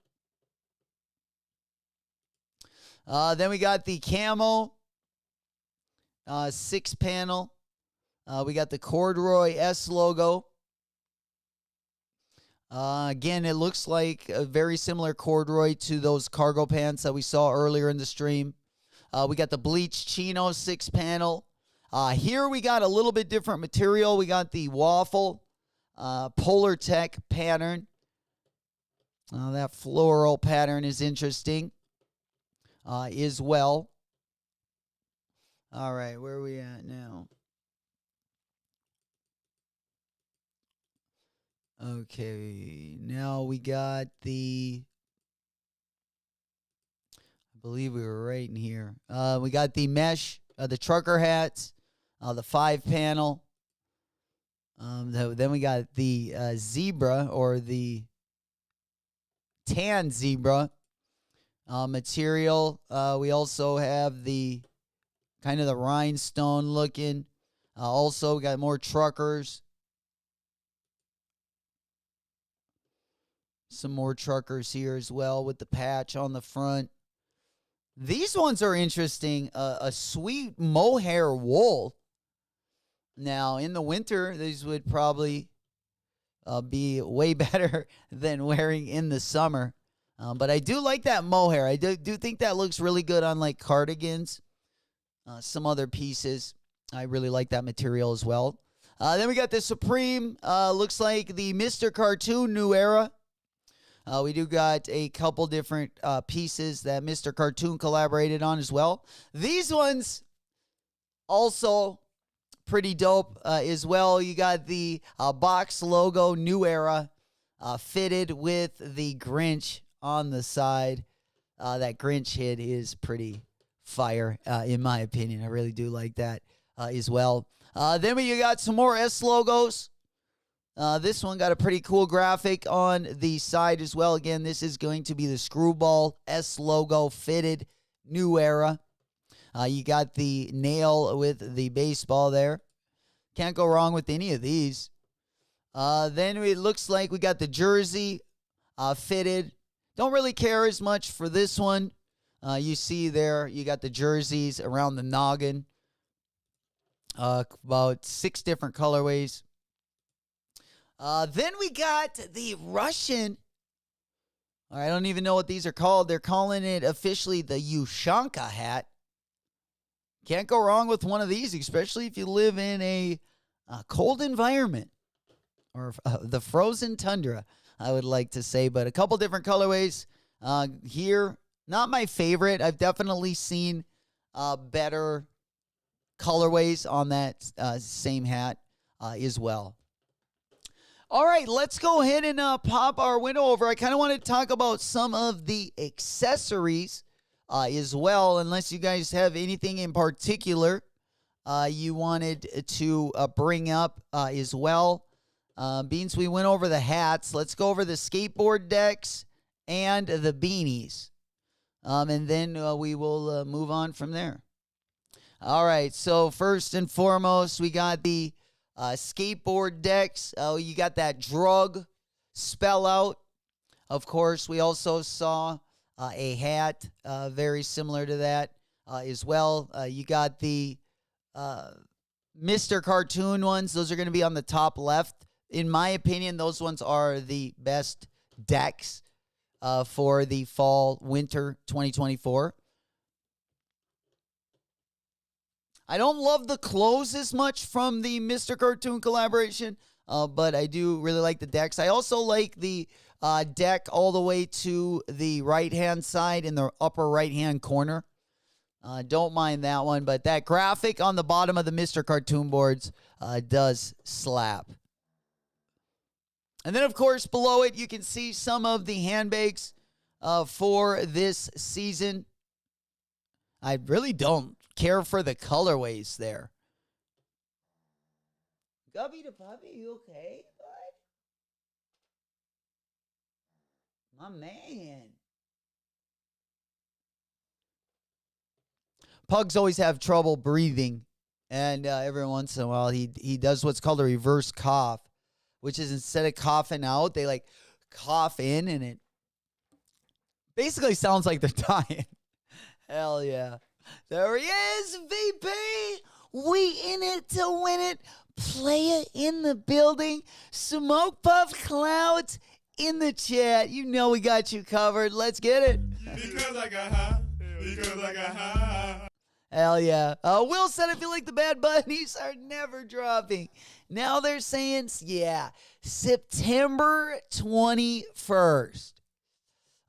Then we got the camo 6-panel. We got the corduroy S logo. Again, it looks like a very similar corduroy to those cargo pants that we saw earlier in the stream. We got the bleached chino 6-panel. Here we got a little bit different material. We got the waffle Polar Tech pattern. That floral pattern is interesting as well. All right, where are we at now? Okay, now we got the, I believe we were right in here. We got the mesh, the trucker hats, the 5-panel. Then we got the zebra or the tan zebra material. We also have the kind of the rhinestone looking. Also, we got more truckers. Some more truckers here as well with the patch on the front. These ones are interesting. A sweet mohair wool. Now, in the winter, these would probably be way better than wearing in the summer. But I do like that mohair. I do think that looks really good on like cardigans. Some other pieces. I really like that material as well. Then we got the Supreme. Looks like the Mr. Cartoon New Era. We do got a couple different pieces that Mr. Cartoon collaborated on as well. These ones also pretty dope as well. You got the box logo New Era fitted with the Grinch on the side. That Grinch hit is pretty fire in my opinion. I really do like that as well. Then we got some more S logos. This one got a pretty cool graphic on the side as well. Again, this is going to be the Screwball S logo fitted New Era. You got the nail with the baseball there. Can't go wrong with any of these. Then it looks like we got the jersey fitted. Don't really care as much for this one. You see there, you got the jerseys around the noggin. About 6 different colorways. Then we got the Russian. I don't even know what these are called. They're calling it officially the Ushanka hat. Can't go wrong with one of these, especially if you live in a cold environment or the frozen tundra, I would like to say. But a couple different colorways here. Not my favorite. I've definitely seen better colorways on that same hat as well. All right, let's go ahead and pop our window over. I kind of want to talk about some of the accessories as well, unless you guys have anything in particular you wanted to bring up as well. Beans, we went over the hats. Let's go over the skateboard decks and the beanies. And then we will move on from there. All right, so first and foremost, we got the skateboard decks. You got that drug spell out. Of course, we also saw a hat very similar to that as well. You got the Mr. Cartoon ones. Those are going to be on the top left. In my opinion, those ones are the best decks for the fall-winter 2024. I don't love the clothes as much from the Mr. Cartoon collaboration, but I do really like the decks. I also like the deck all the way to the right-hand side in the upper right-hand corner. Don't mind that one, but that graphic on the bottom of the Mr. Cartoon boards does slap. And then, of course, below it, you can see some of the handbags for this season. I really don't care for the colorways there. Gubby the puppy, you okay, bud? My man. Pugs always have trouble breathing, and every once in a while he does what's called a reverse cough, which is instead of coughing out, they like cough in, and it basically sounds like they're dying. Hell yeah. There he is, VP. We in it to win it. Player in the building. Smoke Puff Clouds in the chat. You know we got you covered. Let's get it. Because I got high. Because I got high. Hell yeah. Will said, I feel like the Bad Bunnies are never dropping. Now they're saying, yeah, September 21st.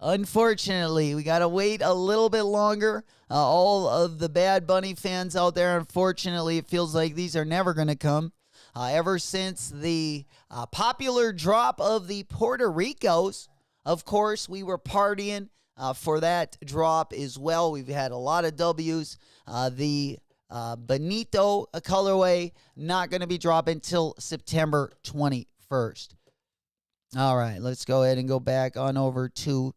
Unfortunately, we got to wait a little bit longer. All of the Bad Bunny fans out there, unfortunately, it feels like these are never going to come. Ever since the popular drop of the Puerto Ricos, of course, we were partying for that drop as well. We've had a lot of W's. The Benito colorway not going to be dropping until September 21st. All right, let's go ahead and go back on over to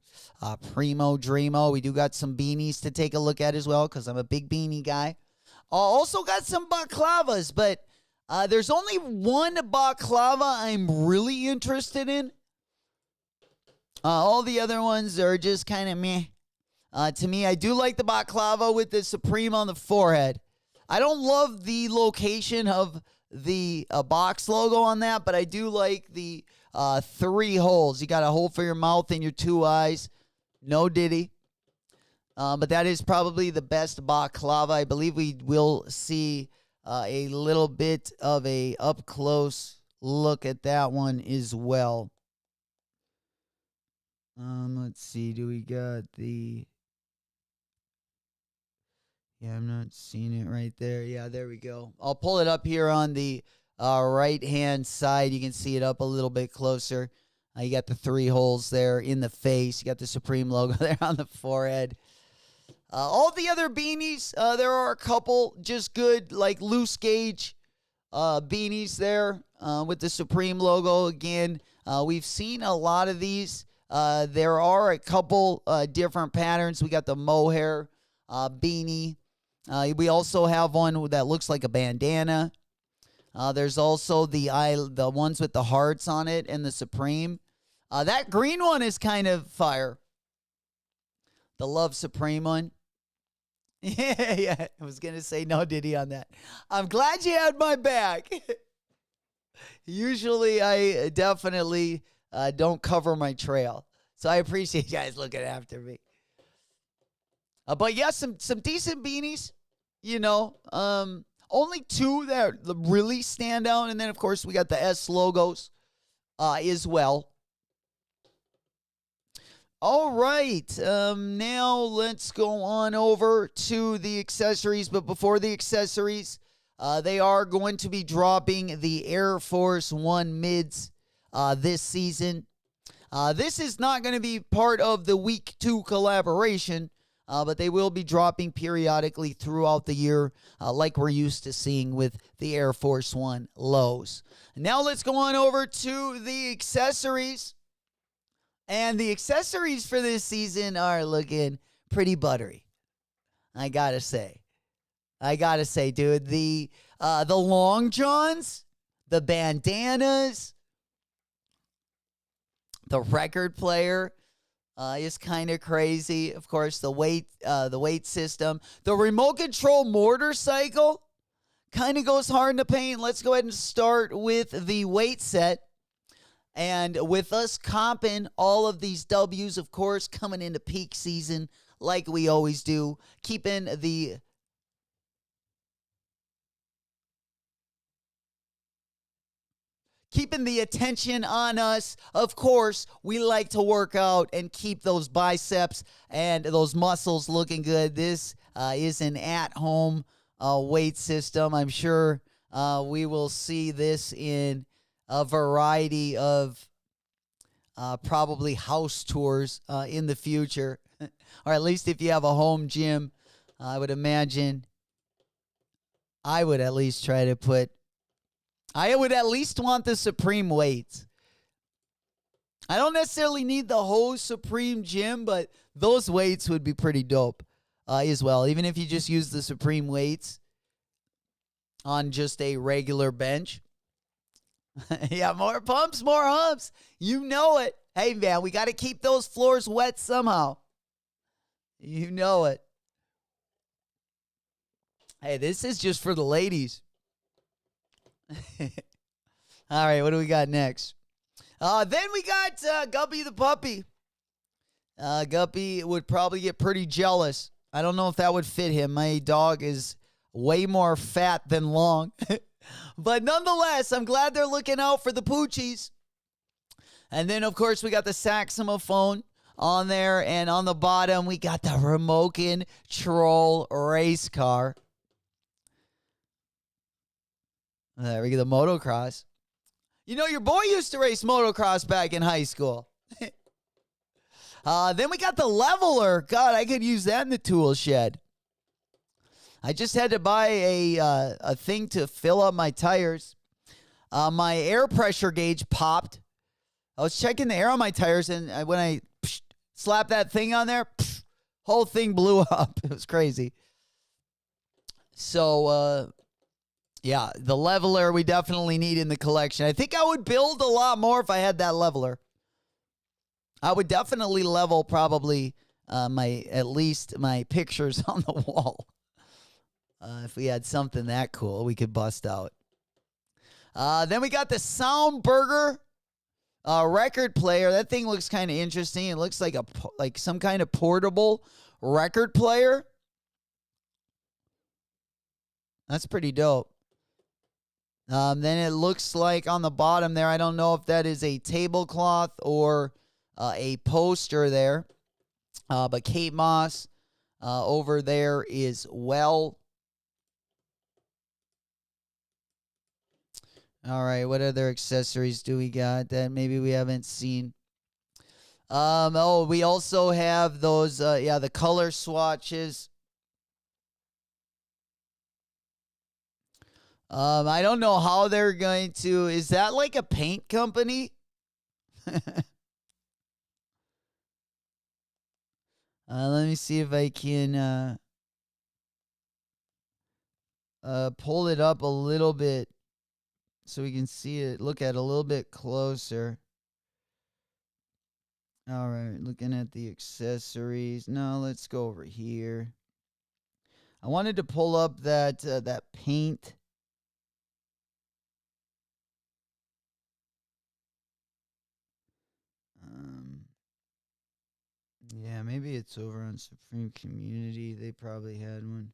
Primo Dreamo. We do got some beanies to take a look at as well because I'm a big beanie guy. Also got some baklavas, but there's only one baklava I'm really interested in. All the other ones are just kind of meh. To me, I do like the baklava with the Supreme on the forehead. I don't love the location of the box logo on that, but I do like the 3 holes. You got a hole for your mouth and your 2 eyes. No Diddy. But that is probably the best baklava. I believe we will see a little bit of a up-close look at that one as well. Let's see. Do we got the... Yeah, I'm not seeing it right there. Yeah, there we go. I'll pull it up here on the right-hand side. You can see it up a little bit closer. You got the 3 holes there in the face. You got the Supreme logo there on the forehead. All the other beanies, there are a couple just good, like, loose gauge beanies there with the Supreme logo. Again, we've seen a lot of these. There are a couple different patterns. We got the mohair beanie. We also have one that looks like a bandana. There's also the ones with the hearts on it and the Supreme. That green one is kind of fire. The Love Supreme one. Yeah, I was going to say no Diddy on that. I'm glad you had my back. Usually I definitely don't cover my trail. So I appreciate you guys looking after me. But yeah, some decent beanies, you know. Only 2 that really stand out. And then, of course, we got the S logos as well. All right. Now let's go on over to the accessories. But before the accessories, they are going to be dropping the Air Force One mids this season. This is not going to be part of the Week 2 collaboration. But they will be dropping periodically throughout the year like we're used to seeing with the Air Force One lows. Now let's go on over to the accessories. And the accessories for this season are looking pretty buttery. I gotta say, dude, the long johns, the bandanas, the record player is kind of crazy. Of course, the weight system, the remote control motorcycle kind of goes hard in the paint. Let's go ahead and start with the weight set. And with us comping all of these W's, of course, coming into peak season like we always do, keeping the keeping the attention on us. Of course, we like to work out and keep those biceps and those muscles looking good. This is an at-home weight system. I'm sure we will see this in a variety of probably house tours in the future. Or at least if you have a home gym, I would imagine I would at least try to put, I would at least want the Supreme weights. I don't necessarily need the whole Supreme gym, but those weights would be pretty dope as well. Even if you just use the Supreme weights on just a regular bench. Yeah, more pumps, more humps. You know it. Hey, man, we got to keep those floors wet somehow. You know it. Hey, this is just for the ladies. All right, what do we got next? Then we got Guppy the puppy. Guppy would probably get pretty jealous. I don't know if that would fit him. My dog is way more fat than long. But nonetheless, I'm glad they're looking out for the poochies. And then, of course, we got the saxophone on there. And on the bottom, we got the Remokin Troll race car. There we go, the motocross. You know, your boy used to race motocross back in high school. Then we got the leveler. God, I could use that in the tool shed. I just had to buy a thing to fill up my tires. My air pressure gauge popped. I was checking the air on my tires, and when I slapped that thing on there, whole thing blew up. It was crazy. So, yeah, the leveler we definitely need in the collection. I think I would build a lot more if I had that leveler. I would definitely level probably at least my pictures on the wall. If we had something that cool, we could bust out. Then we got the Soundburger record player. That thing looks kind of interesting. It looks like some kind of portable record player. That's pretty dope. Then it looks like on the bottom there, I don't know if that is a tablecloth or a poster there. But Kate Moss over there is well. All right, what other accessories do we got that maybe we haven't seen? We also have those, the color swatches. I don't know how they're going to, is that like a paint company? Let me see if I can pull it up a little bit so we can see it, look at it a little bit closer. All right, looking at the accessories. No, let's go over here. I wanted to pull up that paint. Yeah, maybe it's over on Supreme Community. They probably had one.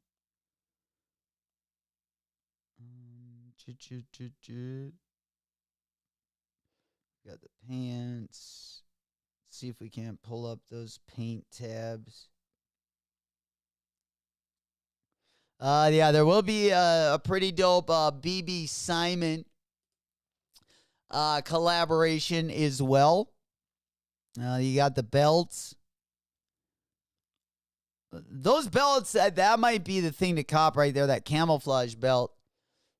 Got the pants. See if we can't pull up those paint tabs. Yeah, there will be a pretty dope BB Simon collaboration as well. You got the belts. Those belts, that might be the thing to cop right there. That camouflage belt.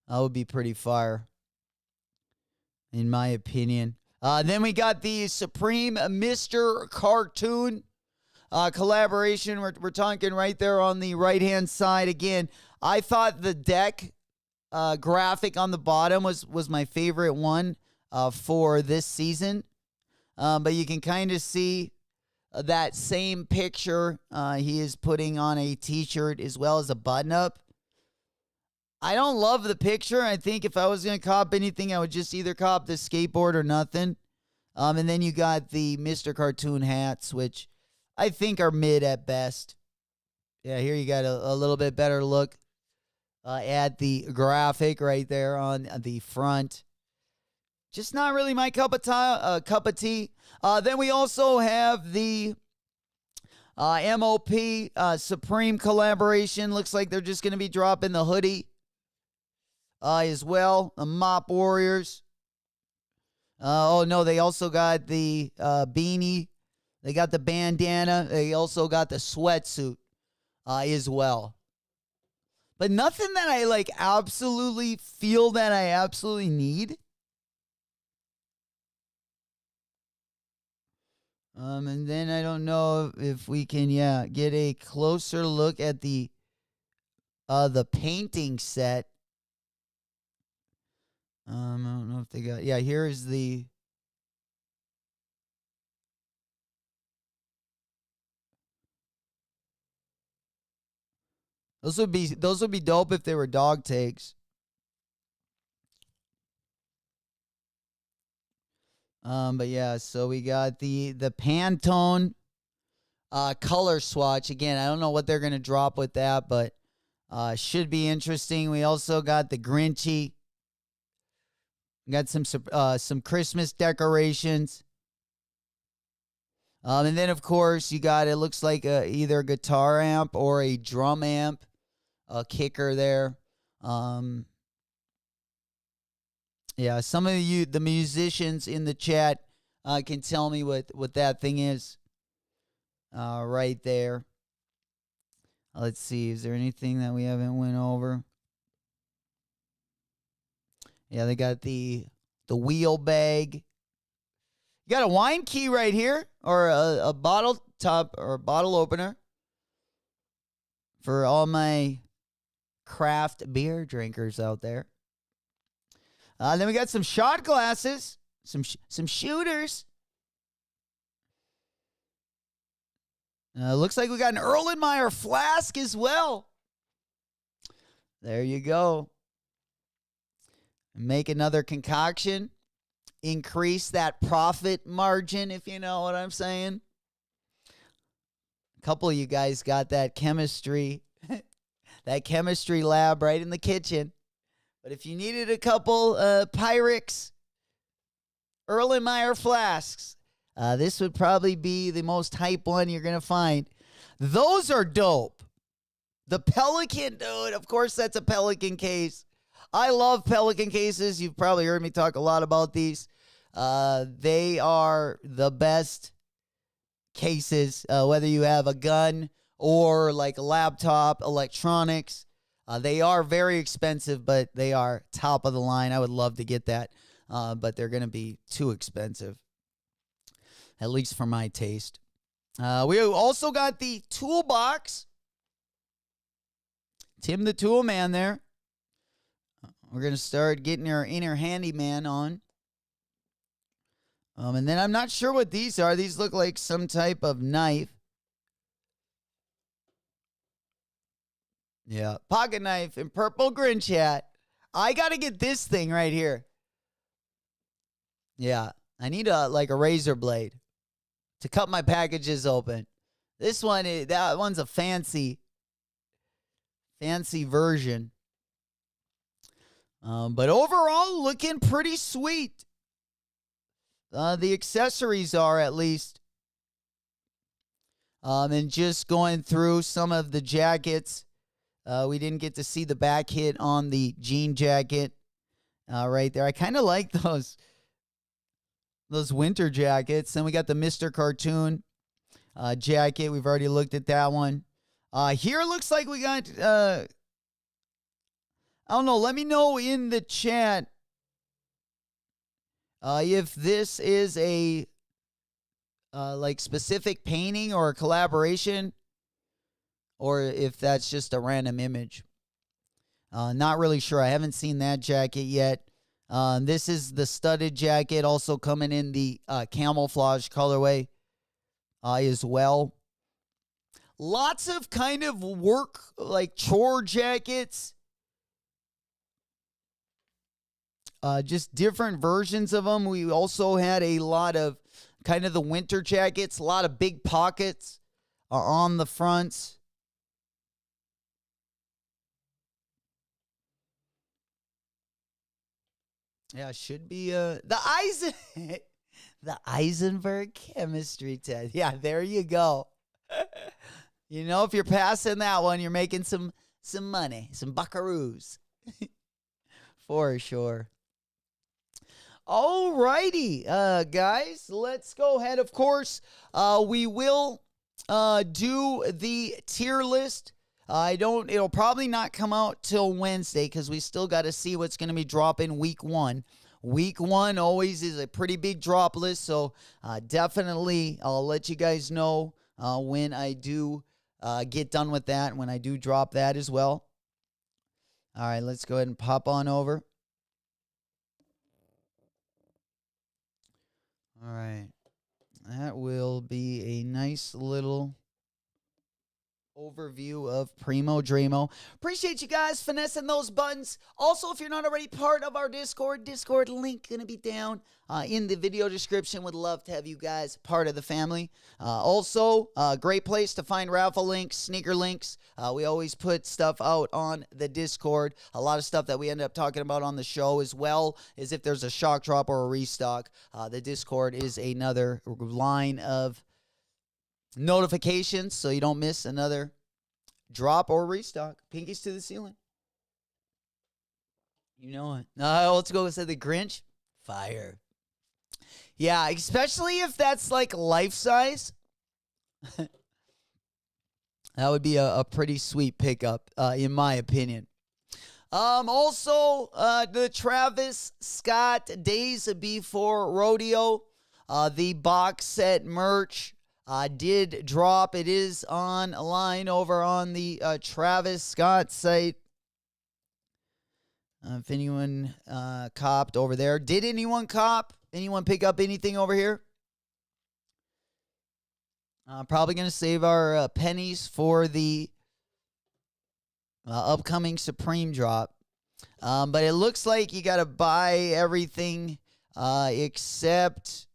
That would be pretty fire, in my opinion. Then we got the Supreme Mr. Cartoon collaboration. We're talking right there on the right-hand side. Again, I thought the deck graphic on the bottom was my favorite one for this season. But you can kind of see that same picture he is putting on a t-shirt as well as a button-up. I don't love the picture. I think if I was going to cop anything, I would just either cop the skateboard or nothing. And then you got the Mr. Cartoon hats, which I think are mid at best. Yeah, here you got a little bit better look at the graphic right there on the front. Just not really my cup of tea. Then we also have the MOP Supreme collaboration. Looks like they're just going to be dropping the hoodie as well. The Mop Warriors. Oh, no, they also got the beanie. They got the bandana. They also got the sweatsuit as well. But nothing that I like absolutely feel that I absolutely need. And then I don't know if we can, get a closer look at the painting set. I don't know if they got, here is the. Those would be dope if they were dog tags. But yeah, so we got the Pantone color swatch. Again, I don't know what they're gonna drop with that, but should be interesting. We also got the Grinchy. We got some Christmas decorations. And then of course you got, it looks like either a guitar amp or a drum amp, a kicker there. Yeah, some of you, the musicians in the chat, can tell me what that thing is. Right there. Let's see. Is there anything that we haven't went over? Yeah, they got the wheel bag. You got a wine key right here, or a bottle top or a bottle opener for all my craft beer drinkers out there. Then we got some shot glasses, some shooters. Looks like we got an Erlenmeyer flask as well. There you go. Make another concoction. Increase that profit margin, if you know what I'm saying. A couple of you guys got that chemistry, that chemistry lab right in the kitchen. But if you needed a couple Pyrex Erlenmeyer flasks, this would probably be the most hype one you're going to find. Those are dope. The Pelican, dude, of course that's a Pelican case. I love Pelican cases. You've probably heard me talk a lot about these. They are the best cases, whether you have a gun or like a laptop, electronics. They are very expensive, but they are top of the line. I would love to get that, but they're going to be too expensive, at least for my taste. We also got the toolbox. Tim the Tool Man there. We're going to start getting our inner handyman on. And then I'm not sure what these are. These look like some type of knife. Yeah, pocket knife in purple Grinch hat. I got to get this thing right here. Yeah, I need a razor blade to cut my packages open. This one, that one's a fancy version. But overall, looking pretty sweet. The accessories are, at least. And just going through some of the jackets. We didn't get to see the back hit on the jean jacket right there. I kind of like those winter jackets. Then we got the Mr. Cartoon jacket. We've already looked at that one. Here looks like we got, I don't know. Let me know in the chat if this is a specific painting or a collaboration, or if that's just a random image. Not really sure. I haven't seen that jacket yet. This is the studded jacket, also coming in the camouflage colorway as well. Lots of kind of work, like chore jackets. Just different versions of them. We also had a lot of kind of the winter jackets, a lot of big pockets on the fronts. Yeah, should be the Eisenberg chemistry test. Yeah, there you go. You know, if you're passing that one, you're making some money, some buckaroos. For sure. All righty, guys, let's go ahead. Of course, we will do the tier list. It'll probably not come out till Wednesday because we still got to see what's going to be dropping week 1. Week 1 always is a pretty big drop list, so definitely I'll let you guys know when I do get done with that, when I do drop that as well. All right, let's go ahead and pop on over. All right, that will be a nice little overview of Primo Dremo. Appreciate you guys finessing those buttons. Also, if you're not already part of our Discord link going to be down in the video description. Would love to have you guys part of the family. Also, great place to find raffle links, sneaker links. We always put stuff out on the Discord. A lot of stuff that we end up talking about on the show, as well as if there's a shock drop or a restock. The Discord is another line of notifications so you don't miss another drop or restock. Pinkies to the ceiling. You know it. Let's go and say the Grinch. Fire. Yeah, especially if that's like life size. That would be a pretty sweet pickup, in my opinion. Also, the Travis Scott Days Before Rodeo, the box set merch did drop. It is online over on the Travis Scott site. If anyone copped over there. Did anyone cop? Anyone pick up anything over here? Probably going to save our pennies for the upcoming Supreme drop. But it looks like you got to buy everything except...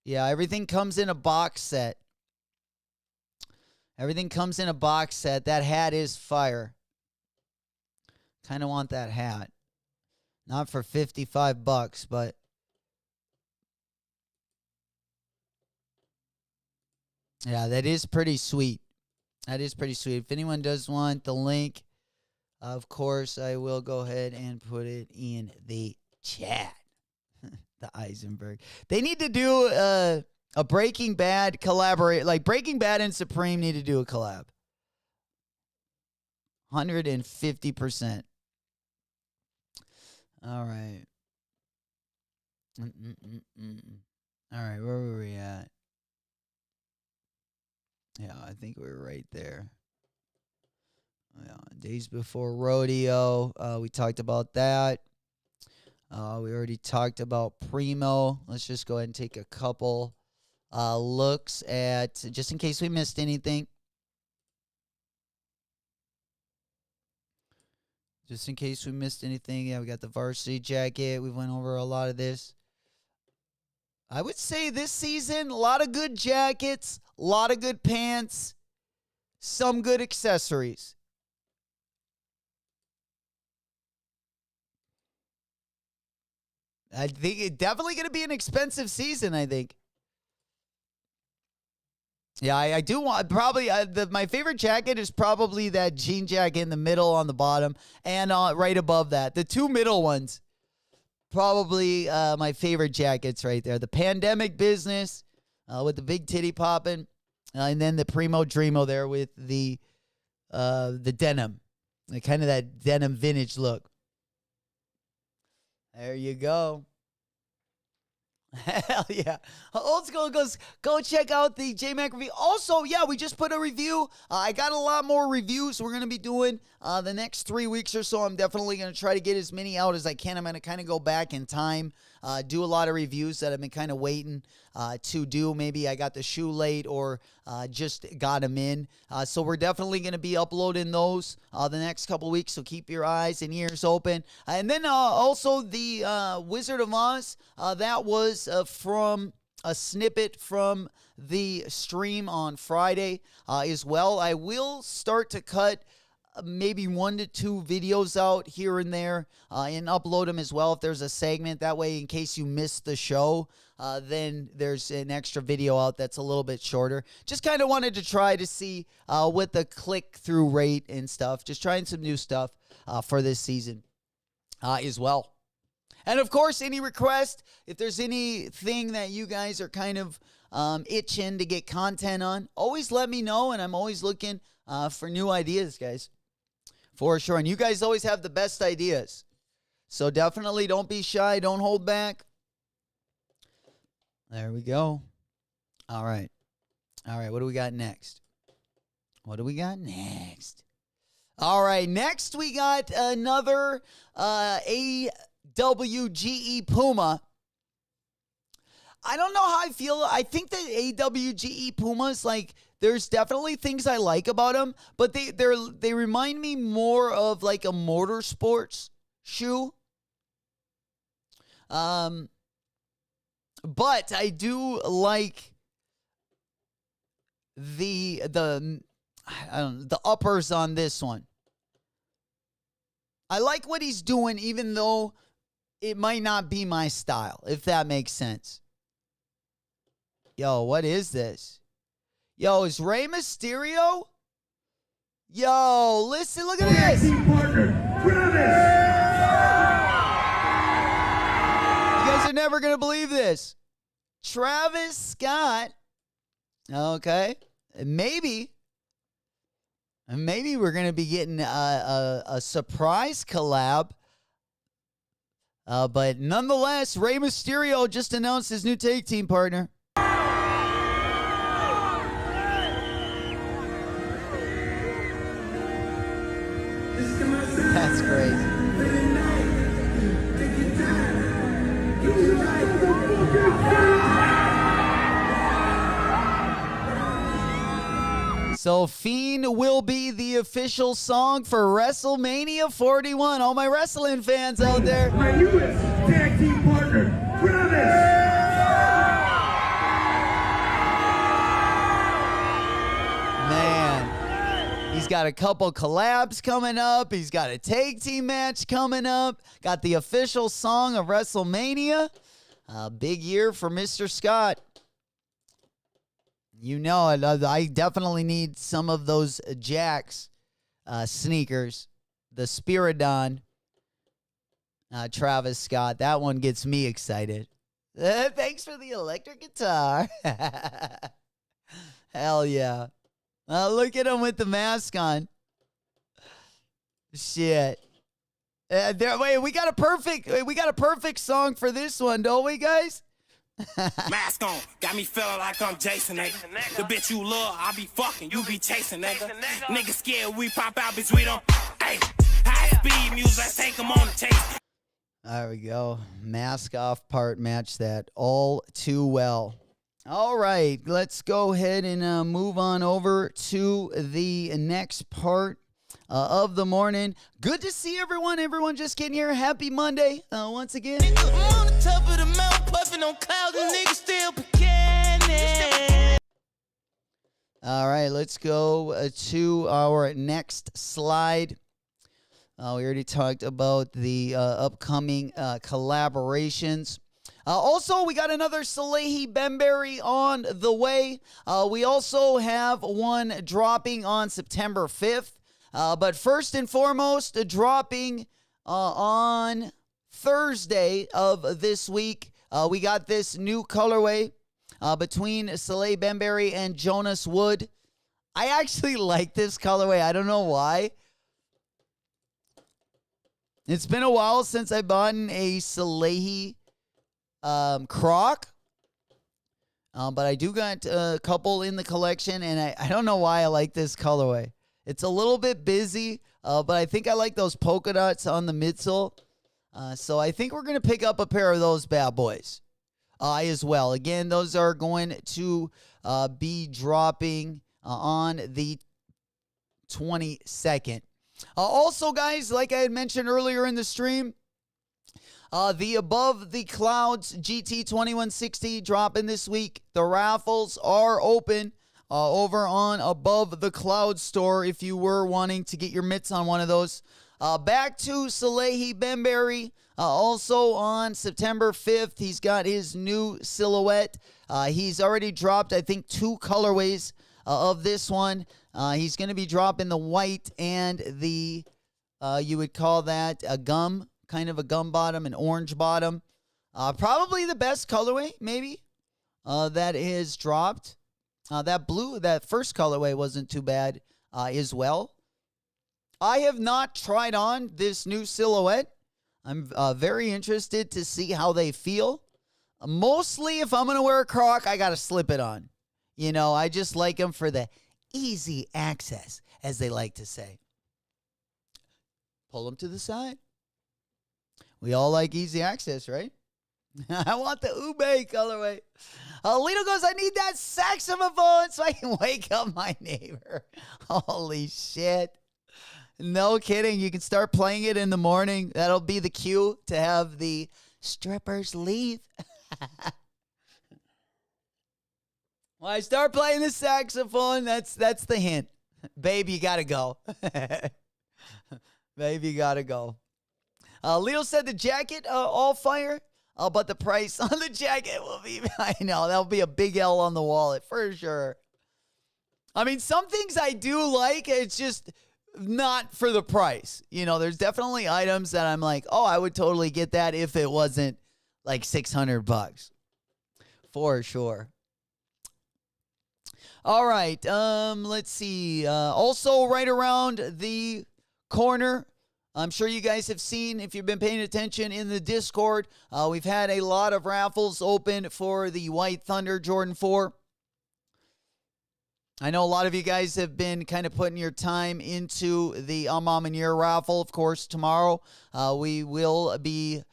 Yeah, everything comes in a box set. Everything comes in a box set. That hat is fire. Kind of want that hat. Not for $55, but... Yeah, that is pretty sweet. That is pretty sweet. If anyone does want the link, of course, I will go ahead and put it in the chat. The Eisenberg. They need to do a Breaking Bad collaborate. Like Breaking Bad and Supreme need to do a collab. 150%. All right. All right, where were we at? Yeah, I think we were right there. Yeah, Days Before Rodeo. We talked about that. We already talked about Primo. Let's just go ahead and take a couple looks at, just in case we missed anything. Just in case we missed anything. Yeah, we got the varsity jacket. We went over a lot of this. I would say this season, a lot of good jackets, a lot of good pants, some good accessories. I think it's definitely going to be an expensive season, I think. Yeah, I do want, probably, my favorite jacket is probably that jean jacket in the middle on the bottom and right above that. The two middle ones, probably my favorite jackets right there. The Pandemic Business with the big titty popping, and then the Primo Dremo there with the denim, like kind of that denim vintage look. There you go. Hell yeah. Old School goes, go check out the J-Mac review. Also, yeah, we just put a review. I got a lot more reviews we're going to be doing the next 3 weeks or so. I'm definitely going to try to get as many out as I can. I'm going to kind of go back in time, do a lot of reviews that I've been kind of waiting to do. Maybe I got the shoe late or just got them in. So we're definitely going to be uploading those the next couple weeks. So keep your eyes and ears open. And then also the Wizard of Oz, that was from a snippet from the stream on Friday as well. I will start to cut maybe 1 to 2 videos out here and there and upload them as well if there's a segment. That way, in case you missed the show, then there's an extra video out that's a little bit shorter. Just kind of wanted to try to see what the click-through rate and stuff. Just trying some new stuff for this season as well. And, of course, any request, if there's anything that you guys are kind of itching to get content on, always let me know, and I'm always looking for new ideas, guys. For sure. And you guys always have the best ideas. So definitely don't be shy. Don't hold back. There we go. All right. All right. What do we got next? What do we got next? All right. Next, we got another AWGE Puma. I don't know how I feel. I think that AWGE Pumas, like, there's definitely things I like about them, but they remind me more of like a motorsports shoe. But I do like the uppers on this one. I like what he's doing, even though it might not be my style, if that makes sense. Yo, what is this? Yo, is Rey Mysterio? Yo, listen, look at this. You guys are never going to believe this. Travis Scott. Okay. Maybe we're going to be getting a surprise collab. But nonetheless, Rey Mysterio just announced his new tag team partner. That's crazy. So Fiend will be the official song for WrestleMania 41. All my wrestling fans out there. My newest tag team partner, Travis. He's got a couple collabs coming up. He's got a tag team match coming up. Got the official song of WrestleMania. Big year for Mr. Scott. You know it. I definitely need some of those Jax sneakers. The Spiridon. Travis Scott. That one gets me excited. Thanks for the electric guitar. Hell yeah. Look at him with the mask on. Shit. Wait, we got a perfect song for this one, don't we, guys? Mask on, got me feeling like I'm Jason, nigga. The bitch you love, I be fucking, you be chasing, nigga. Nigga scared we pop out, bitch, we don't. Hey, high speed music, let's take them on the chase. There we go. Mask off part match that all too well. All right, let's go ahead and move on over to the next part of the morning. Good to see everyone. Everyone just getting here. Happy Monday once again. I'm on the top of the mountain, puffing on clouds, and niggas still beginning. All right, let's go to our next slide. We already talked about the upcoming collaborations. Also, we got another Salehi Bembury on the way. We also have one dropping on September 5th. But first and foremost, dropping on Thursday of this week, we got this new colorway between Salehi Bembury and Jonas Wood. I actually like this colorway. I don't know why. It's been a while since I bought a Salehi Croc, but I do got a couple in the collection, and I don't know why I like this colorway. It's a little bit busy, but I think I like those polka dots on the midsole, so I think we're going to pick up a pair of those bad boys as well. Again, those are going to be dropping on the 22nd. Also, guys, like I had mentioned earlier in the stream, the Above the Clouds GT 2160 dropping this week. The raffles are open over on Above the Cloud store if you were wanting to get your mitts on one of those. Back to Salehi Bembury. Also on September 5th, he's got his new silhouette. He's already dropped, I think, 2 colorways of this one. He's going to be dropping the white and the, you would call that a gum, kind of a gum bottom, an orange bottom. Probably the best colorway, maybe, that is dropped. That blue, that first colorway wasn't too bad as well. I have not tried on this new silhouette. I'm very interested to see how they feel. Mostly, if I'm going to wear a Croc, I got to slip it on. You know, I just like them for the easy access, as they like to say. Pull them to the side. We all like easy access, right? I want the Ube colorway. Lito goes, I need that saxophone so I can wake up my neighbor. Holy shit. No kidding. You can start playing it in the morning. That'll be the cue to have the strippers leave. When I start playing the saxophone, that's the hint. Babe, you got to go. Babe, you got to go. Lito said the jacket, all fire. But the price on the jacket will be, I know, that'll be a big L on the wallet for sure. I mean, some things I do like, it's just not for the price. You know, there's definitely items that I'm like, oh, I would totally get that if it wasn't like $600. For sure. All right, let's see. Also, right around the corner, I'm sure you guys have seen, if you've been paying attention in the Discord, we've had a lot of raffles open for the White Thunder Jordan 4. I know a lot of you guys have been kind of putting your time into the A MA MANIERE raffle. Of course, tomorrow we will be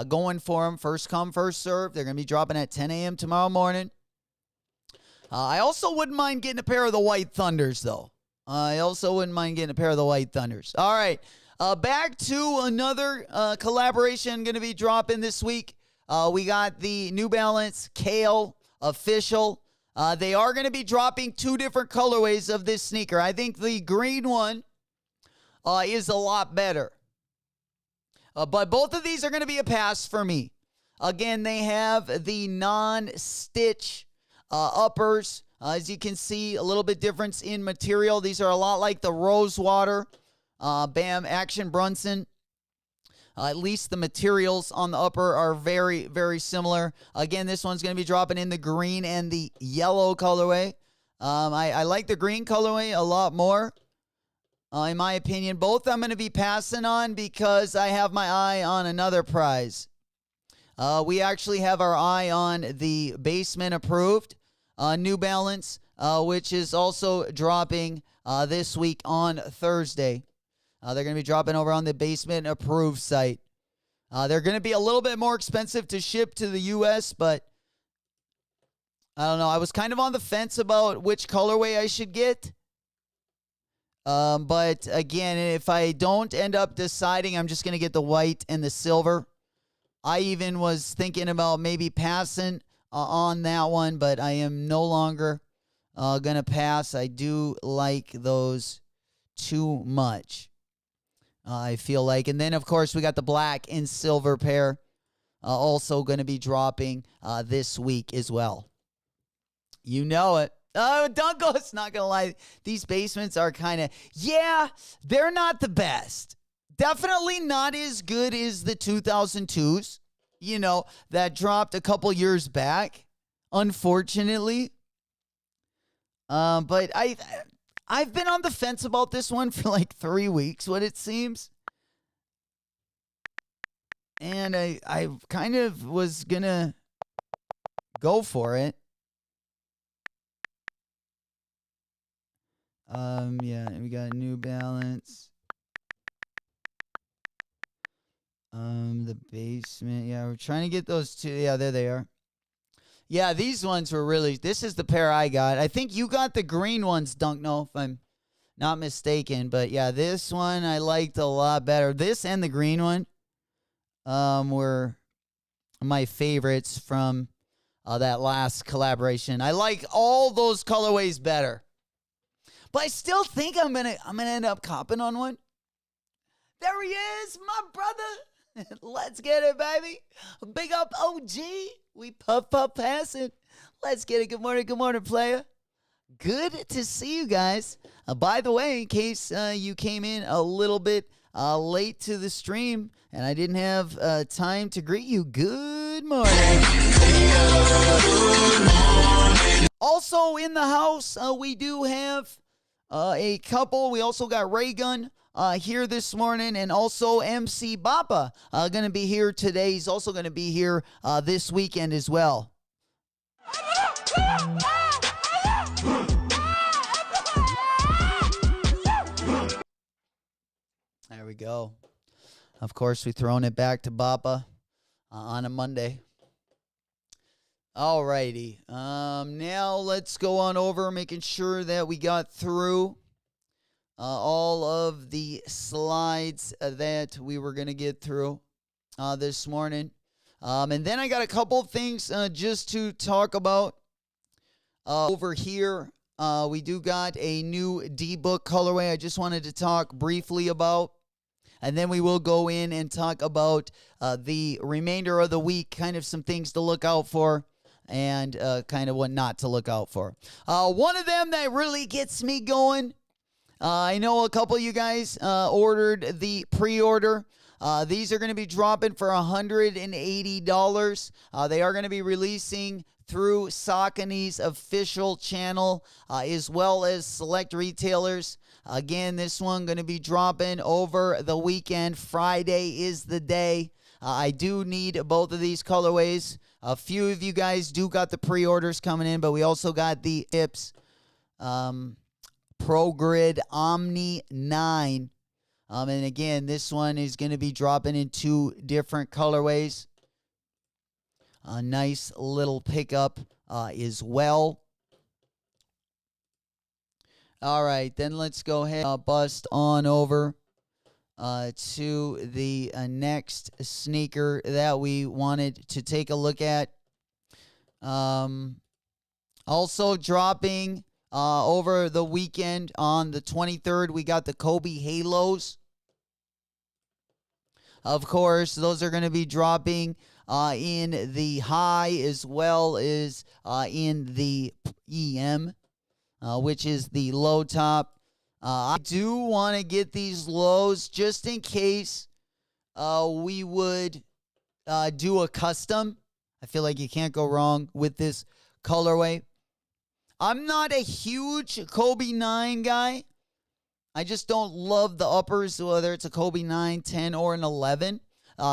going for them. First come, first serve. They're going to be dropping at 10 a.m. tomorrow morning. I also wouldn't mind getting a pair of the White Thunders, though. I also wouldn't mind getting a pair of the White Thunders. All right. Back to another collaboration going to be dropping this week. We got the New Balance Kale official. They are going to be dropping 2 different colorways of this sneaker. I think the green one is a lot better. But both of these are going to be a pass for me. Again, they have the non-stitch uppers. As you can see, a little bit difference in material. These are a lot like the Rosewater. Bam Action Brunson. At least the materials on the upper are very, very similar. Again, this one's going to be dropping in the green and the yellow colorway. I like the green colorway a lot more, in my opinion. Both I'm going to be passing on because I have my eye on another prize. We actually have our eye on the Basement approved New Balance, which is also dropping this week on Thursday. They're going to be dropping over on the Basement approved site. They're going to be a little bit more expensive to ship to the U.S., but I don't know. I was kind of on the fence about which colorway I should get. But again, if I don't end up deciding, I'm just going to get the white and the silver. I even was thinking about maybe passing on that one, but I am no longer going to pass. I do like those too much. I feel like. And then, of course, we got the black and silver pair also going to be dropping this week as well. You know it. Oh, Dunko's not going to lie. These basements are kind of, yeah, they're not the best. Definitely not as good as the 2002s, you know, that dropped a couple years back, unfortunately. But I've been on the fence about this one for like 3 weeks, what it seems. And I kind of was going to go for it. Yeah, we got New Balance. The Basement. Yeah, we're trying to get those 2. Yeah, there they are. Yeah, these ones were really, this is the pair I got. I think you got the green ones, Dunkno, if I'm not mistaken. But yeah, this one I liked a lot better. This and the green one were my favorites from that last collaboration. I like all those colorways better. But I still think I'm gonna end up copping on one. There he is, my brother. Let's get it, baby. Big up OG. We puff passing. Let's get it. Good morning, player. Good to see you guys. By the way, in case you came in a little bit late to the stream and I didn't have time to greet you, good morning. Also in the house, we do have a couple. We also got Ray Gun here this morning, and also MC Bappa going to be here today. He's also going to be here this weekend as well. There we go. Of course, we're throwing it back to Bappa on a Monday. All righty. Now let's go on over, making sure that we got through all of the slides that we were going to get through this morning. And then I got a couple things just to talk about over here. We do got a new D-Book colorway I just wanted to talk briefly about. And then we will go in and talk about the remainder of the week, kind of some things to look out for and kind of what not to look out for. One of them that really gets me going, I know a couple of you guys ordered the pre-order. These are going to be dropping for $180. They are going to be releasing through Saucony's official channel, as well as select retailers. Again, this one going to be dropping over the weekend. Friday is the day. I do need both of these colorways. A few of you guys do got the pre-orders coming in, but we also got the Ips Pro Grid Omni 9. And again, this one is going to be dropping in 2 different colorways. A nice little pickup as well. All right, then let's go ahead and bust on over to the next sneaker that we wanted to take a look at. Also dropping over the weekend on the 23rd, we got the Kobe Halos. Of course, those are going to be dropping in the high as well as in the EM, which is the low top. I do want to get these lows just in case we would do a custom. I feel like you can't go wrong with this colorway. I'm not a huge Kobe 9 guy. I just don't love the uppers, whether it's a Kobe 9, 10, or an 11.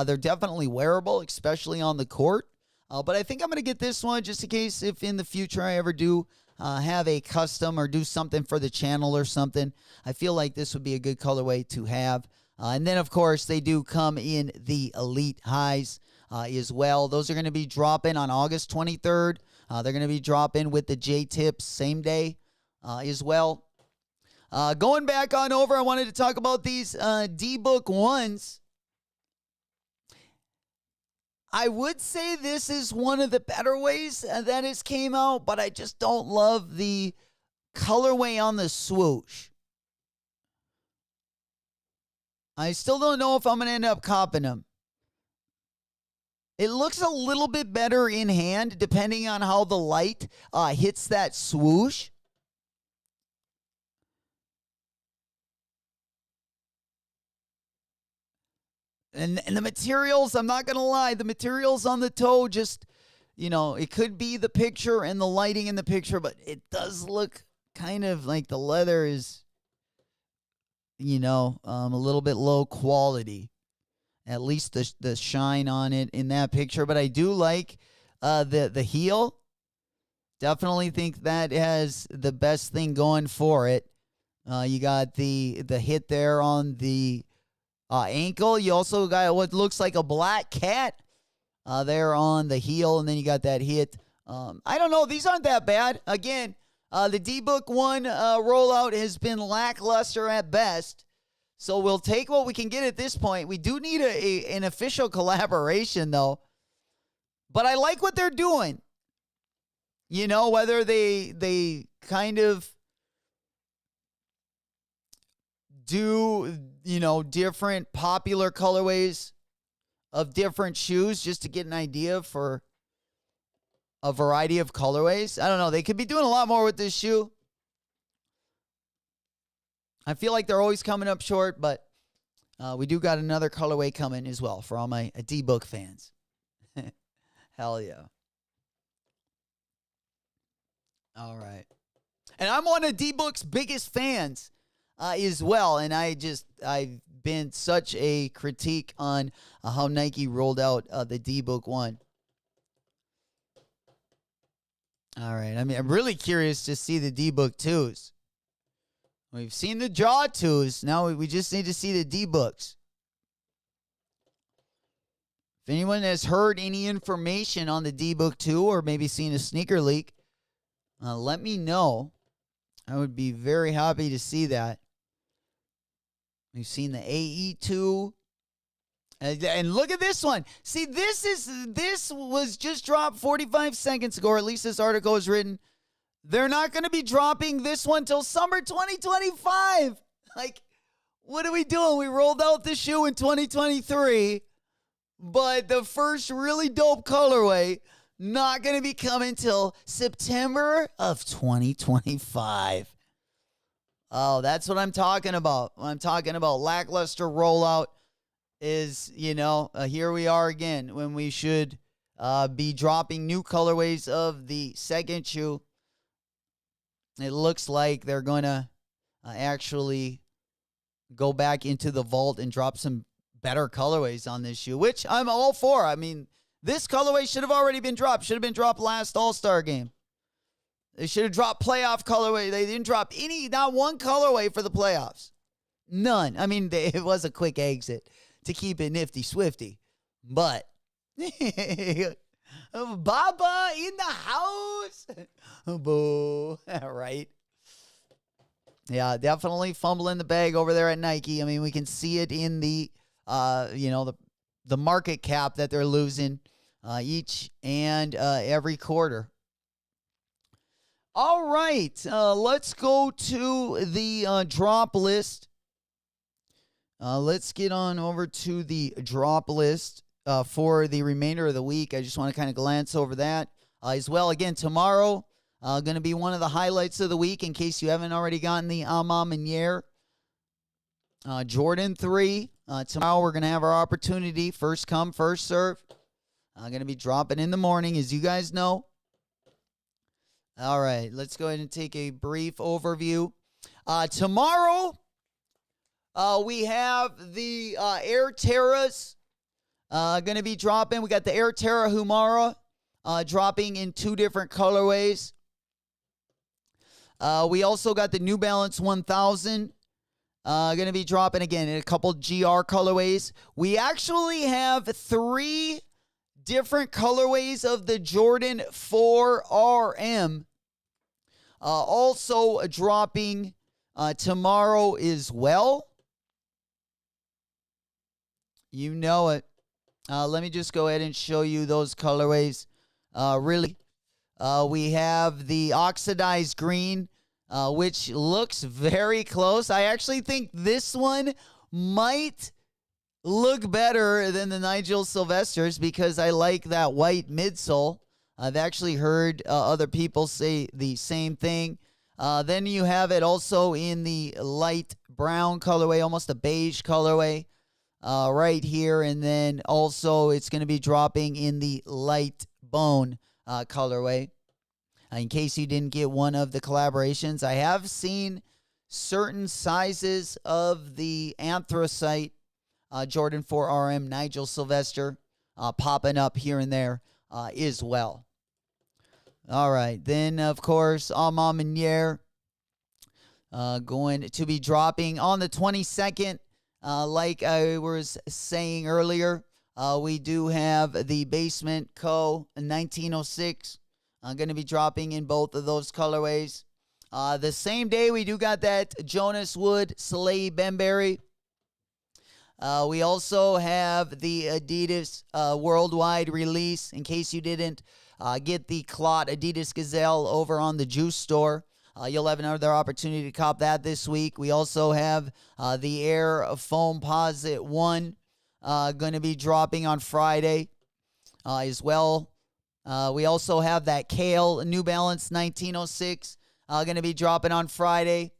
They're definitely wearable, especially on the court. But I think I'm going to get this one just in case if in the future I ever do have a custom or do something for the channel or something. I feel like this would be a good colorway to have. And then, of course, they do come in the Elite Highs as well. Those are going to be dropping on August 23rd. They're going to be dropping with the J-Tips same day as well. Going back on over, I wanted to talk about these D-Book 1s. I would say this is one of the better ways that it came out, but I just don't love the colorway on the swoosh. I still don't know if I'm going to end up copping them. It looks a little bit better in hand, depending on how the light hits that swoosh. And the materials, I'm not going to lie, the materials on the toe just, it could be the picture and the lighting in the picture, but it does look kind of like the leather is, a little bit low quality. At least the shine on it in that picture. But I do like the heel. Definitely think that has the best thing going for it. You got the hit there on the ankle. You also got what looks like a black cat there on the heel, and then you got that hit. I don't know. These aren't that bad. Again, the D-Book 1 rollout has been lackluster at best, so we'll take what we can get at this point. We do need an official collaboration, though. But I like what they're doing. whether they kind of do, different popular colorways of different shoes just to get an idea for a variety of colorways. I don't know. They could be doing a lot more with this shoe. I feel like they're always coming up short, but we do got another colorway coming as well for all my D-Book fans. Hell yeah. All right. And I'm one of D-Book's biggest fans as well. And I've been such a critique on how Nike rolled out the D-Book 1. All right. I mean, I'm really curious to see the D-Book 2s. We've seen the Jaw 2s. Now we just need to see the D-Books. If anyone has heard any information on the D-Book 2 or maybe seen a sneaker leak, let me know. I would be very happy to see that. We've seen the AE2. And look at this one. See, this was just dropped 45 seconds ago, or at least this article is written. They're not going to be dropping this one till summer 2025. Like, what are we doing? We rolled out the shoe in 2023, but the first really dope colorway not going to be coming till September of 2025. Oh, that's what I'm talking about. When I'm talking about lackluster rollout is, here we are again when we should be dropping new colorways of the second shoe. It looks like they're going to actually go back into the vault and drop some better colorways on this shoe, which I'm all for. I mean, this colorway should have already been dropped. Should have been dropped last All-Star game. They should have dropped playoff colorway. They didn't drop not one colorway for the playoffs. None. I mean, it was a quick exit to keep it nifty swifty. But Baba in the house. Boo. Right. Yeah, definitely fumbling the bag over there at Nike. I mean, we can see it in the, the market cap that they're losing each and every quarter. All right, let's go to the drop list. Let's get on over to the drop list for the remainder of the week. I just want to kind of glance over that as well. Again, tomorrow, going to be one of the highlights of the week in case you haven't already gotten the A MA Maniere Jordan 3. Tomorrow, we're going to have our opportunity. First come, first serve. I'm going to be dropping in the morning, as you guys know. All right, let's go ahead and take a brief overview. Tomorrow, we have the Air Terras going to be dropping. We got the Air Terra Humara dropping in 2 different colorways. We also got the New Balance 1000 going to be dropping again in a couple GR colorways. We actually have 3 different colorways of the Jordan 4 RM also dropping tomorrow as well. You know it. Let me just go ahead and show you those colorways. We have the oxidized green, which looks very close. I actually think this one might look better than the Nigel Sylvester's because I like that white midsole. I've actually heard other people say the same thing. Then you have it also in the light brown colorway, almost a beige colorway right here. And then also it's going to be dropping in the light bone colorway. In case you didn't get one of the collaborations, I have seen certain sizes of the anthracite Jordan 4 RM Nigel Sylvester popping up here and there as well. All right. Then, of course, A MA Maniere going to be dropping on the 22nd. Like I was saying earlier, we do have the Basement Co. 1906 going to be dropping in both of those colorways. The same day, we do got that Jonas Wood Soleil Bembury. We also have the Adidas worldwide release. In case you didn't get the Clot Adidas Gazelle over on the Juice Store. You'll have another opportunity to cop that this week. We also have the Air Foamposite 1 going to be dropping on Friday as well. We also have that Kale New Balance 1906 going to be dropping on Friday.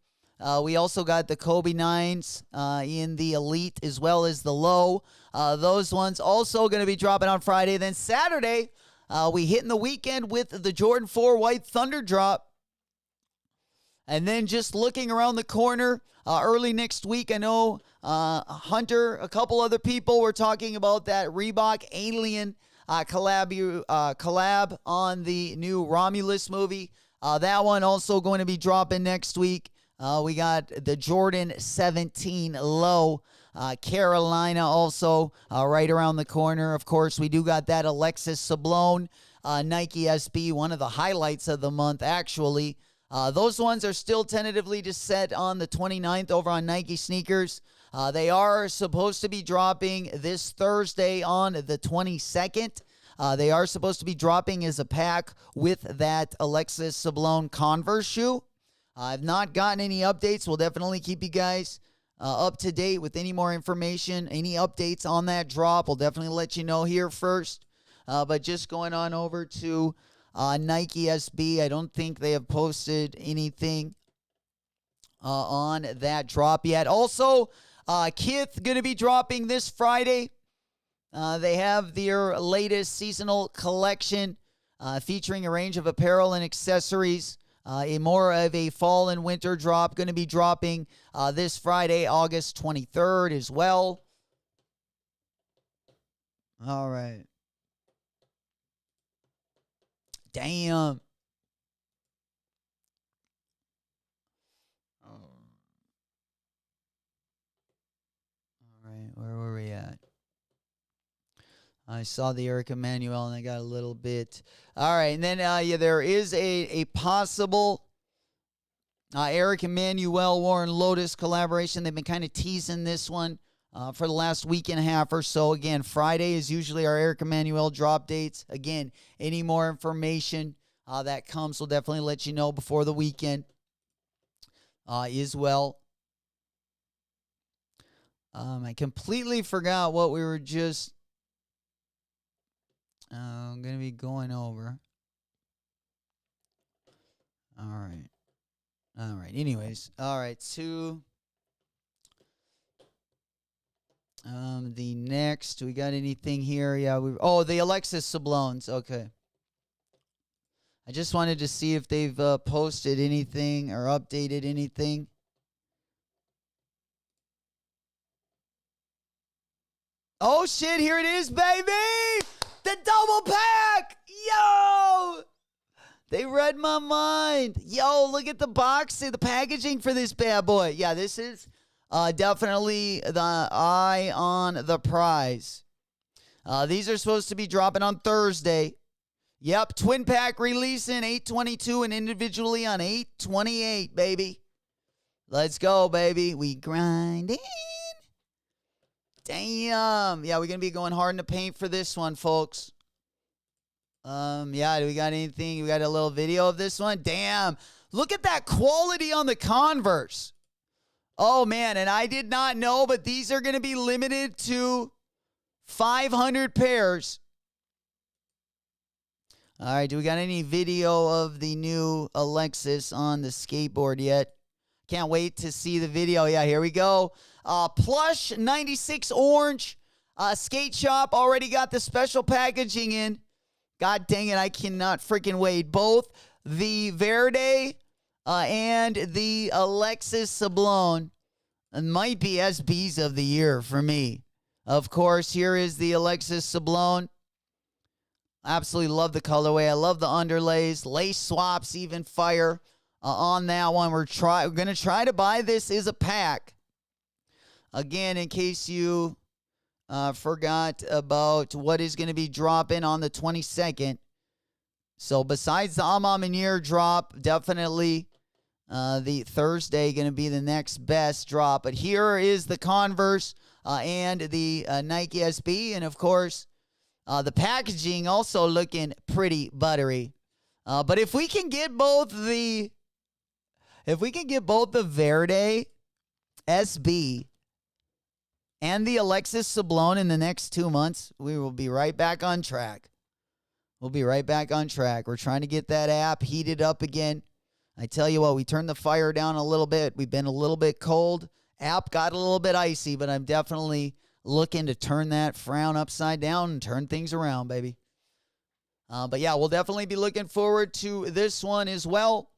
We also got the Kobe 9s in the Elite as well as the Low. Those ones also going to be dropping on Friday. Then Saturday, we hit in the weekend with the Jordan 4 White Thunder drop. And then just looking around the corner, early next week, I know Hunter, a couple other people were talking about that Reebok Alien collab on the new Romulus movie. That one also going to be dropping next week. We got the Jordan 17 Low, Carolina also right around the corner. Of course, we do got that Alexis Sablone Nike SB, one of the highlights of the month, actually. Those ones are still tentatively just set on the 29th over on Nike Sneakers. They are supposed to be dropping this Thursday on the 22nd. They are supposed to be dropping as a pack with that Alexis Sablone Converse shoe. I've not gotten any updates. We'll definitely keep you guys up to date with any more information, any updates on that drop. We'll definitely let you know here first. But just going on over to Nike SB, I don't think they have posted anything on that drop yet. Also, Kith going to be dropping this Friday. They have their latest seasonal collection featuring a range of apparel and accessories. More of a fall and winter drop going to be dropping this Friday, August 23rd as well. All right. Damn. All right, where were we at? I saw the Eric Emanuel and I got a little bit. All right, and then there is a possible Eric Emanuel Warren Lotus collaboration. They've been kind of teasing this one for the last week and a half or so. Again, Friday is usually our Eric Emanuel drop dates. Again, any more information that comes, we'll definitely let you know before the weekend as well. I completely forgot what we were just I'm going to be going over. All right. Anyways. All right. To the next. We got anything here? Yeah. The Alexis Sablones. Okay. I just wanted to see if they've posted anything or updated anything. Oh, shit. Here it is, baby. The double pack! Yo! They read my mind. Yo, look at the box, the packaging for this bad boy. Yeah, this is definitely the eye on the prize. These are supposed to be dropping on Thursday. Yep, twin pack releasing 8/22 and individually on 8/28, baby. Let's go, baby. We grinding. Damn. Yeah, we're going to be going hard in the paint for this one, folks. Yeah, do we got anything? We got a little video of this one? Damn. Look at that quality on the Converse. Oh, man, and I did not know, but these are going to be limited to 500 pairs. All right, do we got any video of the new Alexis on the skateboard yet? Can't wait to see the video. Yeah, here we go. Plush 96 orange. Skate shop already got the special packaging in. God dang it, I cannot freaking wait. Both the Verde and the Alexis Sablone might be SBs of the year for me. Of course, here is the Alexis Sablone. Absolutely love the colorway. I love the underlays. Lace swaps, even fire on that one. We're going to try to buy this as a pack. Again, in case you forgot about what is going to be dropping on the 22nd. So besides the A MA Maniere drop, definitely the Thursday going to be the next best drop. But here is the Converse and the Nike SB. And, of course, The packaging also looking pretty buttery. But if we can get both the Verde SB and the Alexis Sablon in the next 2 months, we will be right back on track. We'll be right back on track. We're trying to get that app heated up again. I tell you what, we turned the fire down a little bit. We've been a little bit cold. App got a little bit icy, but I'm definitely looking to turn that frown upside down and turn things around, baby. But yeah, we'll definitely be looking forward to this one as well.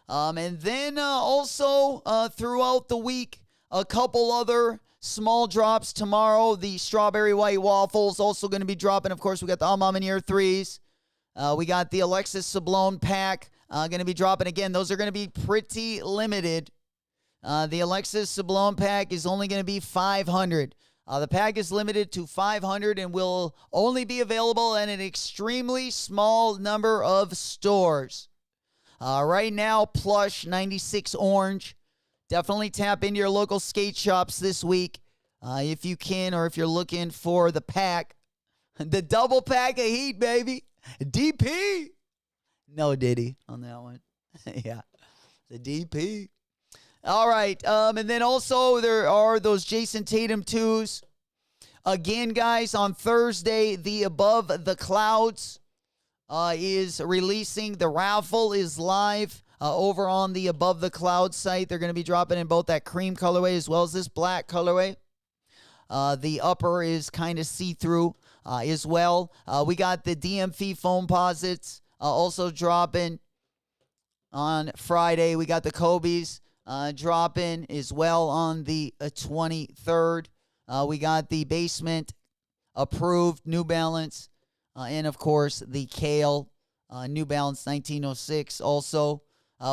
And then also throughout the week, a couple other small drops tomorrow. The strawberry white waffles also going to be dropping. Of course, we got the A MA MANIERE 3s. We got the Alexis Sablon pack going to be dropping again. Those are going to be pretty limited. The Alexis Sablon pack is only going to be 500. The pack is limited to 500 and will only be available in an extremely small number of stores. Right now, Plush 96 Orange. Definitely tap into your local skate shops this week if you can, or if you're looking for the pack. The double pack of heat, baby. DP. No Diddy on that one. Yeah, the DP. All right, and then also there are those Jason Tatum 2s. Again, guys, on Thursday, the Above the Clouds is releasing. The raffle is live over on the Above the Clouds site. They're going to be dropping in both that cream colorway as well as this black colorway. The upper is kind of see-through as well. We got the DMF foam posits also dropping on Friday. We got the Kobe's dropping as well on the 23rd. We got the Basement approved New Balance. And, of course, the Kale New Balance 1906 also.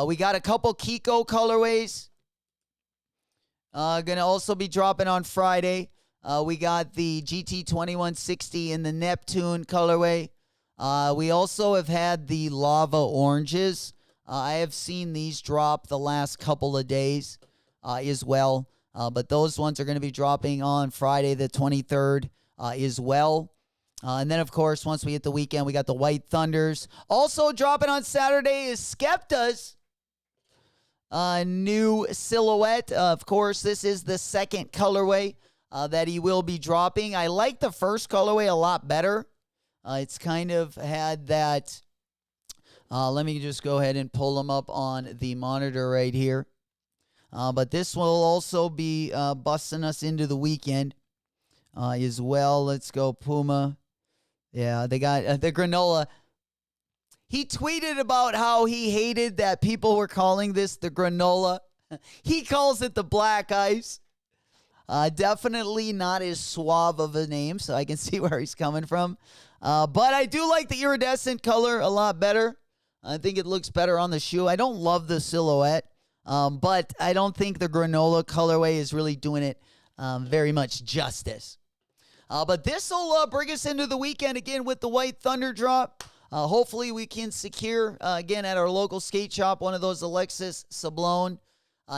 We got a couple Kiko colorways. Going to also be dropping on Friday. We got the GT 2160 in the Neptune colorway. We also have had the Lava Oranges. I have seen these drop the last couple of days as well. But those ones are going to be dropping on Friday the 23rd as well. And then, of course, once we hit the weekend, we got the White Thunders. Also dropping on Saturday is Skepta's new silhouette. Of course, this is the second colorway that he will be dropping. I like the first colorway a lot better. It's kind of had that. Let me just go ahead and pull them up on the monitor right here. But this will also be busting us into the weekend as well. Let's go, Puma. Yeah, they got the granola. He tweeted about how he hated that people were calling this the granola. He calls it the black ice. Definitely not as suave of a name, so I can see where he's coming from. But I do like the iridescent color a lot better. I think it looks better on the shoe. I don't love the silhouette, but I don't think the granola colorway is really doing it very much justice. But this will bring us into the weekend again with the White Thunder drop. Hopefully we can secure, again, at our local skate shop, one of those Alexis Sablon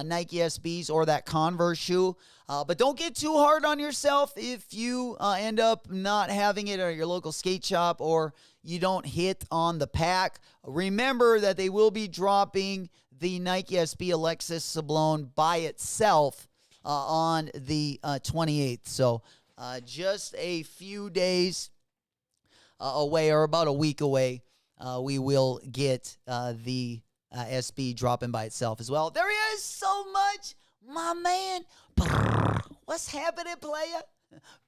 Nike SBs or that Converse shoe. But don't get too hard on yourself if you end up not having it at your local skate shop or you don't hit on the pack. Remember that they will be dropping the Nike SB Alexis Sablon by itself on the 28th. So just a few days away, or about a week away, we will get the SB dropping by itself as well. There he is, so much, my man. What's happening, player?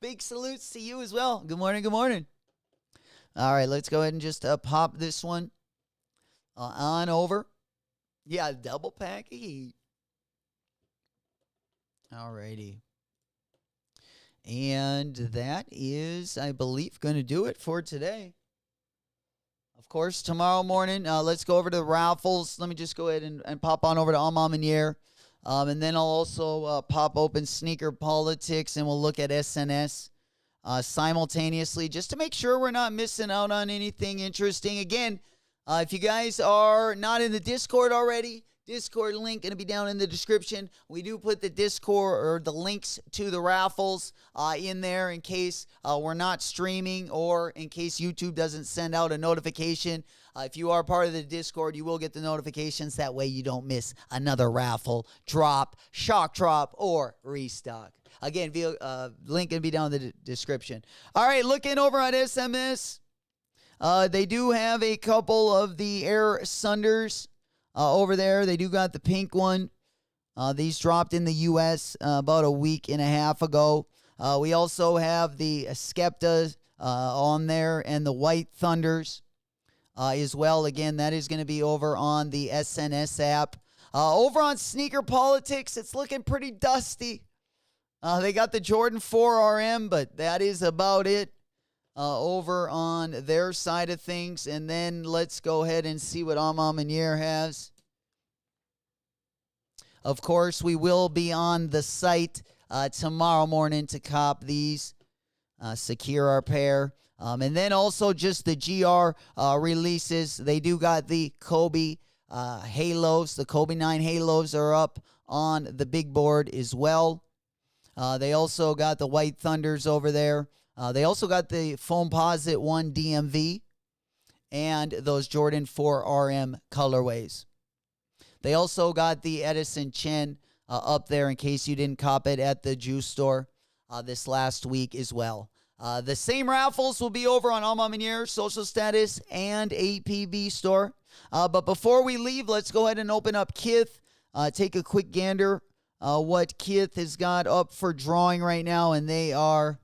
Big salutes to you as well. Good morning, good morning. All right, let's go ahead and just pop this one on over. Yeah, double pack of heat. All righty. And that is, I believe, going to do it for today. Of course, tomorrow morning, let's go over to the raffles. Let me just go ahead and pop on over to A MA MANIERE. And then I'll also pop open Sneaker Politics, and we'll look at SNS simultaneously, just to make sure we're not missing out on anything interesting. Again, if you guys are not in the Discord already, Discord link going to be down in the description. We do put the Discord or the links to the raffles in there in case we're not streaming or in case YouTube doesn't send out a notification. If you are part of the Discord, you will get the notifications. That way you don't miss another raffle, drop, shock drop, or restock. Again, link going to be down in the description. All right, looking over at SMS. They do have a couple of the Air Sunders over there. They do got the pink one. These dropped in the U.S. About a week and a half ago. We also have the Skepta on there and the White Thunders as well. Again, that is going to be over on the SNS app. Over on Sneaker Politics, it's looking pretty dusty. They got the Jordan 4 RM, but that is about it over on their side of things. And then let's go ahead and see what A MA Maniere has. Of course, we will be on the site tomorrow morning to cop these, secure our pair. And then also just the GR releases. They do got the Kobe Halos. The Kobe 9 Halos are up on the big board as well. They also got the White Thunders over there. They also got the Foamposite 1 DMV and those Jordan 4 RM colorways. They also got the Edison Chen up there in case you didn't cop it at the juice store this last week as well. The same raffles will be over on A MA Maniere, Social Status, and APB store. But before we leave, let's go ahead and open up Kith. Take a quick gander what Kith has got up for drawing right now, and they are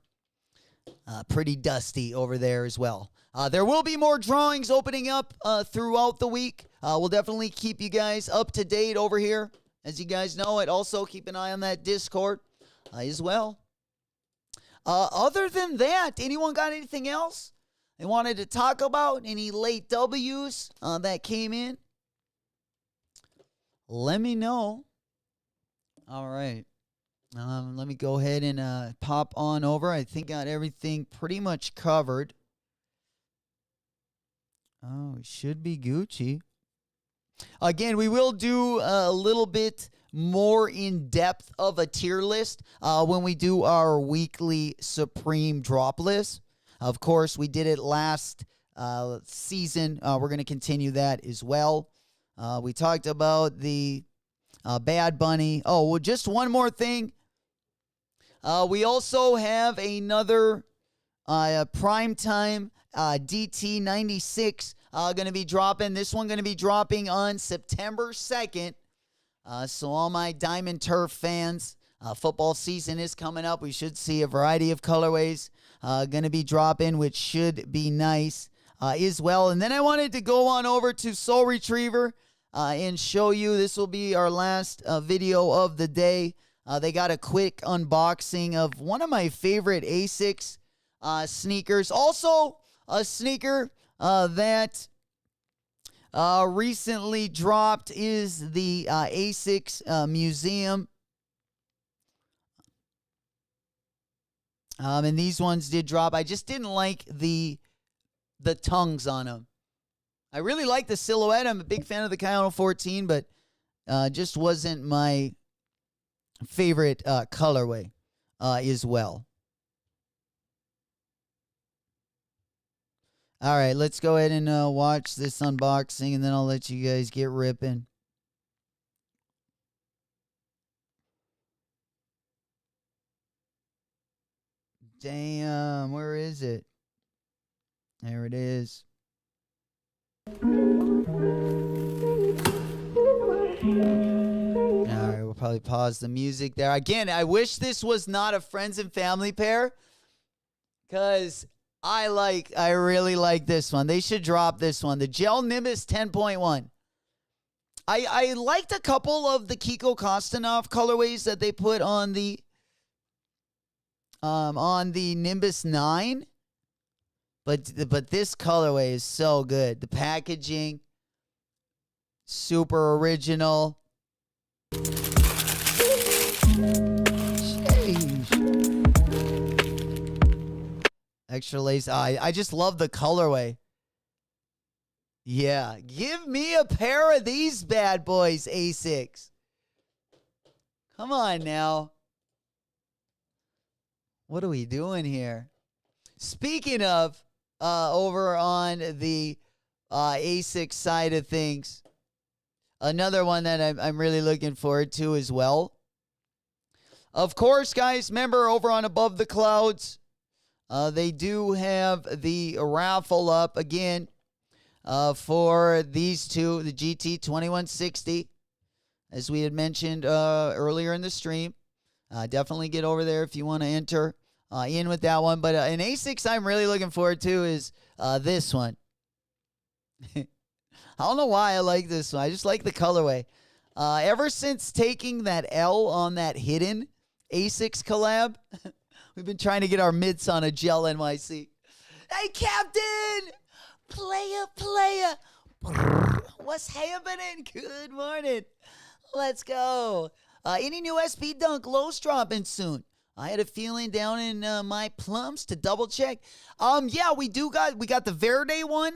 pretty dusty over there as well. There will be more drawings opening up throughout the week. We'll definitely keep you guys up to date over here. As you guys know it, also keep an eye on that Discord as well. Other than that, anyone got anything else they wanted to talk about? Any late W's that came in? Let me know. All right. Let me go ahead and pop on over. I think got everything pretty much covered. Oh, it should be Gucci. Again, we will do a little bit more in depth of a tier list when we do our weekly Supreme drop list. Of course, we did it last season. We're going to continue that as well. We talked about the Bad Bunny. Oh, well, just one more thing. We also have another primetime DT96 going to be dropping. This one going to be dropping on September 2nd. So all my Diamond Turf fans, football season is coming up. We should see a variety of colorways going to be dropping, which should be nice as well. And then I wanted to go on over to Soul Retriever and show you. This will be our last video of the day. They got a quick unboxing of one of my favorite Asics sneakers. Also, a sneaker that recently dropped is the Asics Museum. And these ones did drop. I just didn't like the tongues on them. I really like the silhouette. I'm a big fan of the Kayano 14, but just wasn't my favorite colorway as well. All right, let's go ahead and watch this unboxing, and then I'll let you guys get ripping. Damn, where is it? There it is. All right, we'll probably pause the music there. Again, I wish this was not a friends and family pair, because I really like this one. They should drop this one. The Gel Nimbus 10.1. I liked a couple of the Kiko Kostanov colorways that they put on the Nimbus 9. But this colorway is so good. The packaging, super original. Extra lace. I just love the colorway. Yeah, give me a pair of these bad boys, A6. Come on now. What are we doing here? Speaking of, over on the A6 side of things, another one that I'm really looking forward to as well. Of course, guys, remember over on Above the Clouds, they do have the raffle up again for these two, the GT 2160, as we had mentioned earlier in the stream. Definitely get over there if you want to enter in with that one. But an A6 I'm really looking forward to is this one. I don't know why I like this one. I just like the colorway. Ever since taking that L on that hidden A6 collab, we've been trying to get our mitts on a gel NYC. Hey, Captain! Player. What's happening? Good morning. Let's go. Any new SB Dunk lows dropping soon? I had a feeling down in my plums to double check. Yeah, we got the Verde one.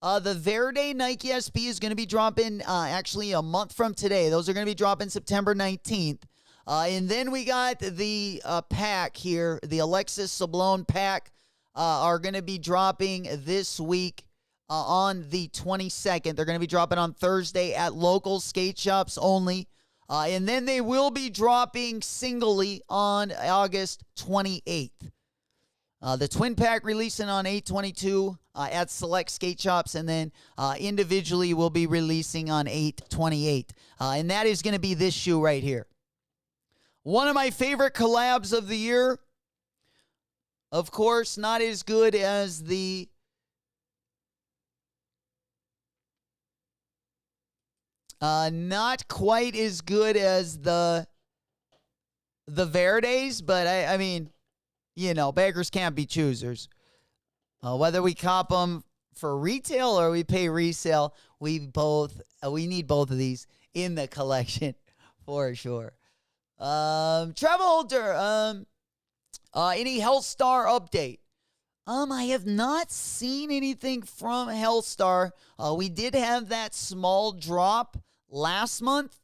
The Verde Nike SB is going to be dropping actually a month from today. Those are going to be dropping September 19th. And then we got the pack here, the Alexis Sablon pack, are going to be dropping this week on the 22nd. They're going to be dropping on Thursday at local skate shops only. And then they will be dropping singly on August 28th. The twin pack releasing on 8/22 at select skate shops, and then individually will be releasing on 8/28. And that is going to be this shoe right here. One of my favorite collabs of the year. Of course, not as good as the not quite as good as the Verdes, but I mean, you know, beggars can't be choosers. Whether we cop them for retail or we pay resale, we need both of these in the collection for sure. Travolter, any Hellstar update? I have not seen anything from Hellstar. We did have that small drop last month.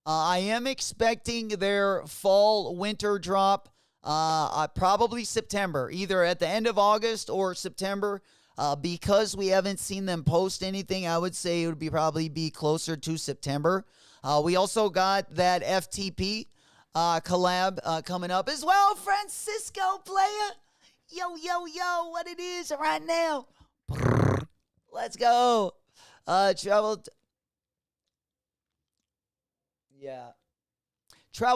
I am expecting their fall-winter drop probably September, either at the end of August or September. Because we haven't seen them post anything, I would say it would probably be closer to September. We also got that FTP collab coming up as well. Francisco player. Yo, what it is right now. Let's go. Travel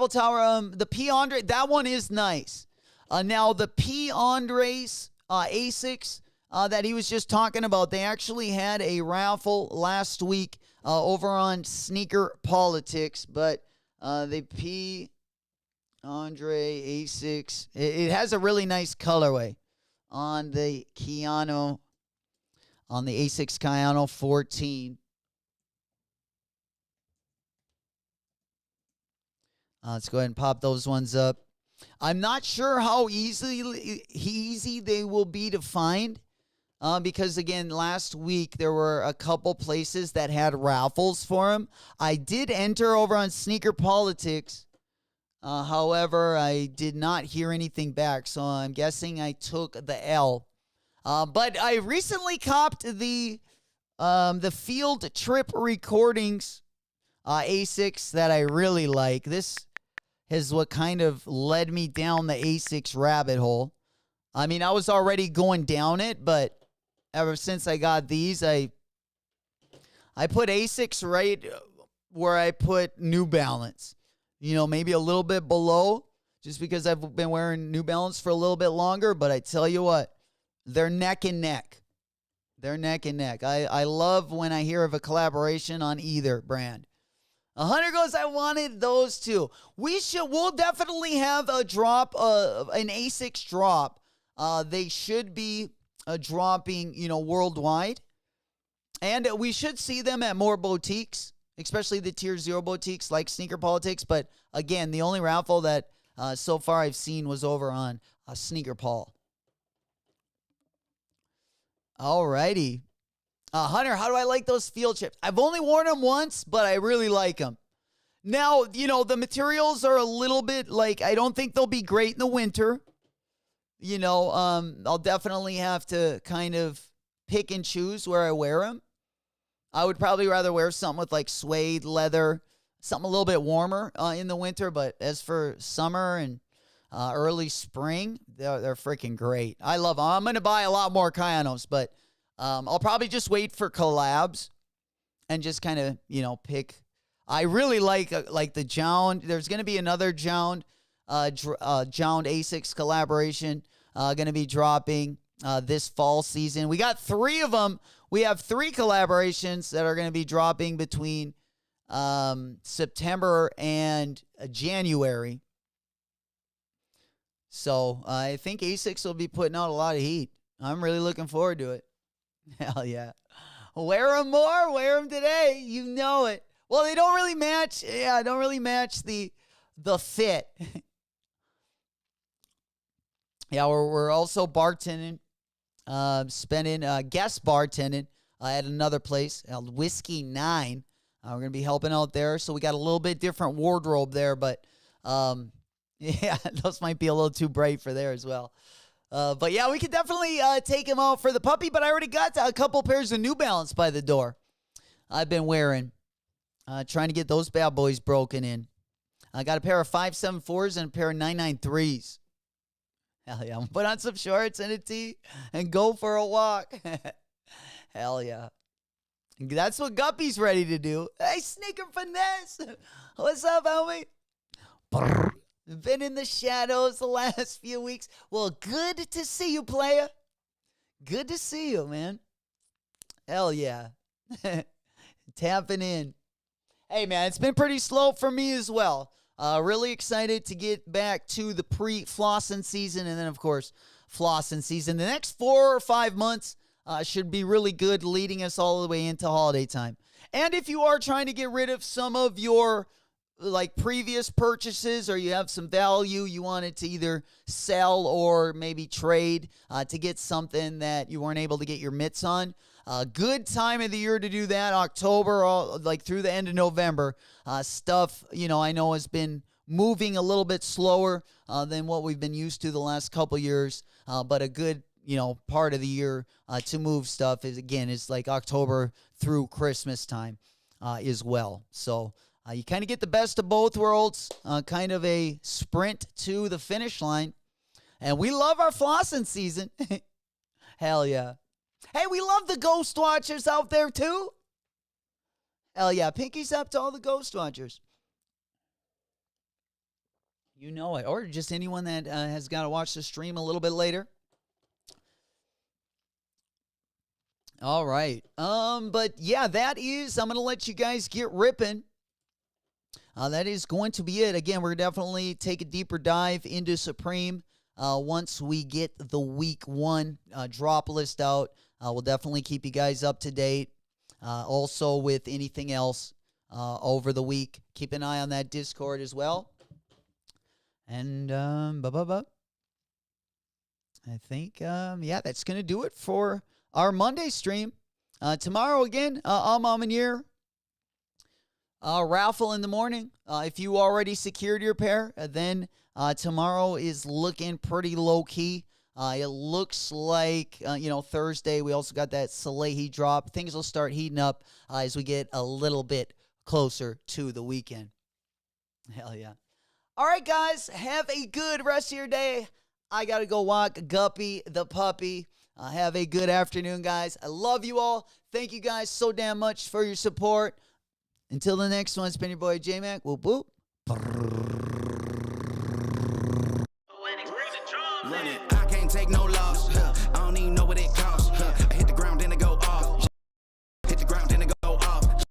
Tower, the P. Andre, that one is nice. Now, the P. Andres Asics that he was just talking about, they actually had a raffle last week over on Sneaker Politics, but the P. Andre Asics, it has a really nice colorway on the Keanu, on the Asics Keanu 14. Let's go ahead and pop those ones up. I'm not sure how easy they will be to find because, again, last week there were a couple places that had raffles for them. I did enter over on Sneaker Politics. However, I did not hear anything back, so I'm guessing I took the L. But I recently copped the Field Trip Recordings A6 that I really like. This is what kind of led me down the A6 rabbit hole. I mean, I was already going down it, but ever since I got these, I put A6 right where I put New Balance. You know, maybe a little bit below, just because I've been wearing New Balance for a little bit longer. But I tell you what, they're neck and neck. They're neck and neck. I love when I hear of a collaboration on either brand. 100 goes, I wanted those two. We'll definitely have a drop, an A6 drop. They should be dropping, worldwide. And we should see them at more boutiques, especially the Tier 0 boutiques like Sneaker Politics. But again, the only raffle that so far I've seen was over on Sneaker Paul. Alrighty. Hunter, how do I like those field trips? I've only worn them once, but I really like them. Now, the materials are a little bit I don't think they'll be great in the winter. I'll definitely have to kind of pick and choose where I wear them. I would probably rather wear something with suede, leather, something a little bit warmer in the winter. But as for summer and early spring, they're freaking great. I love them. I'm going to buy a lot more Kyanos, but I'll probably just wait for collabs and just kind of, pick. I really like the Jound. There's going to be another Jound Asics collaboration going to be dropping this fall season. We got 3 of them. We have 3 collaborations that are going to be dropping between September and January. So I think Asics will be putting out a lot of heat. I'm really looking forward to it. Hell yeah. Wear them more. Wear them today. You know it. Well, they don't really match. Yeah, don't really match the fit. Yeah, we're also bartending, spending guest bartending at another place called Whiskey 9. We're going to be helping out there. So we got a little bit different wardrobe there, but yeah, those might be a little too bright for there as well. But yeah, we could definitely take him out for the puppy, but I already got a couple pairs of New Balance by the door. I've been wearing, trying to get those bad boys broken in. I got a pair of 574s and a pair of 993s. Hell yeah, I'm going to put on some shorts and a tee and go for a walk. Hell yeah. That's what Guppy's ready to do. Hey, Sneaker Finesse. What's up, homie? Brr. Been in the shadows the last few weeks. Well, good to see you, player. Good to see you, man. Hell yeah. Tapping in. Hey, man, it's been pretty slow for me as well. Really excited to get back to the pre-flossing season and then, of course, flossing season. The next 4 or 5 months should be really good, leading us all the way into holiday time. And if you are trying to get rid of some of your previous purchases, or you have some value you wanted to either sell or maybe trade to get something that you weren't able to get your mitts on, good time of the year to do that. October, through the end of November. Stuff, I know has been moving a little bit slower than what we've been used to the last couple years. But a good, part of the year to move stuff is October through Christmas time as well. So you kind of get the best of both worlds, kind of a sprint to the finish line. And we love our flossing season. Hell yeah. Hey, we love the Ghost Watchers out there too. Hell yeah. Pinkies up to all the Ghost Watchers. You know it. Or just anyone that has got to watch the stream a little bit later. All right. But yeah, that is, I'm going to let you guys get ripping. That is going to be it. Again, we're definitely take a deeper dive into Supreme once we get the week 1 drop list out. We'll definitely keep you guys up to date. Also with anything else over the week. Keep an eye on that Discord as well. And I think, yeah, that's going to do it for our Monday stream. Tomorrow again, A MA MANIERE. Raffle in the morning. If you already secured your pair, then tomorrow is looking pretty low-key. It looks like, Thursday, we also got that Salehi drop. Things will start heating up as we get a little bit closer to the weekend. Hell yeah. All right, guys, have a good rest of your day. I got to go walk Guppy the puppy. Have a good afternoon, guys. I love you all. Thank you guys so damn much for your support. Until the next one, it's been your boy J-Mac. Whoop, whoop. I can't take no loss. I don't even know what it costs. I hit the ground, then it go off. Hit the ground, then it go off.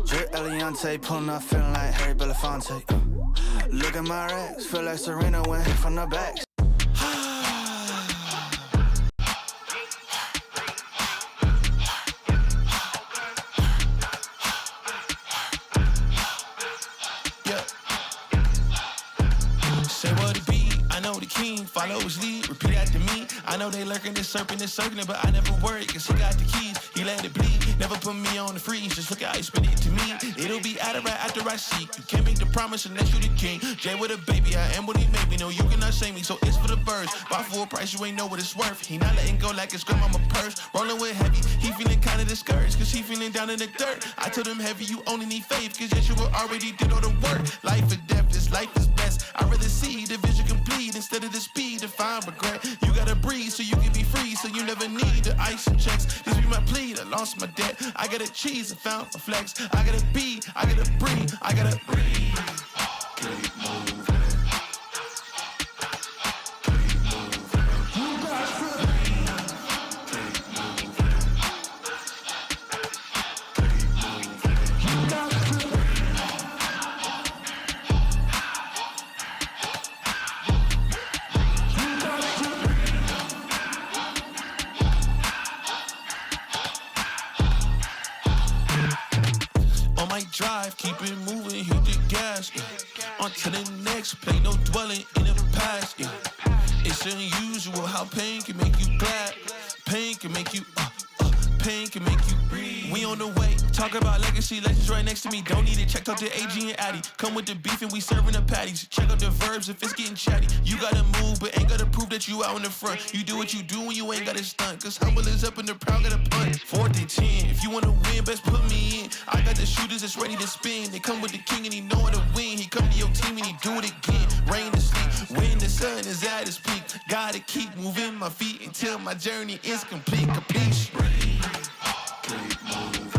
Drip Eliante, pulling up, feeling like Harry Belafonte. Look at my racks, feel like Serena went from the back. Say what it be, I I know the king, follow his lead, repeat after me. I know they lurking, this serpent is circling, but I never worry, cause he got the keys, he let it bleed. Never put me on the freeze, just look how he spit it to me. It'll be out of right after I seek. You can't make the promise unless you the king. Jay with a baby, I am what he made me. No, you cannot shame me, so it's for the birds. Buy full price, you ain't know what it's worth. He not letting go like it's grandmama purse. Rolling with heavy, he feeling kinda discouraged, cause he feeling down in the dirt. I told him heavy, you only need faith, cause Yeshua already did all the work. Life or death, this life is best. I rather see the vision complete instead of the speed to find regret. You gotta breathe so you can be free, so you never need the ice and checks. This be my plea, I lost my debt. I gotta cheese, I found a flex. I gotta be, I gotta breathe, I gotta breathe. Keep moving. Drive, keep it moving, hit the gas, yeah. On to the next, play no dwelling in the past, yeah. It's unusual how pain can make you glad. Pain can make you, pain can make you breathe. We on the way, talk about legacy, legends right next to me. Don't need it, check out the AG and Addy. Come with the beef and we serving the patties. Check out the verbs if it's getting chatty. You gotta move, but ain't gotta prove that you out in the front. You do what you do when you ain't gotta stunt. Cause humble is up and the proud gotta punt. 4th and 10, if you wanna win, best put me in. I got the shooters that's ready to spin. They come with the king and he know how to win. He come to your team and he do it again. Rain to sleep, when the sun is at its peak. Gotta keep moving my feet until my journey is complete. Capiche? Keep moving.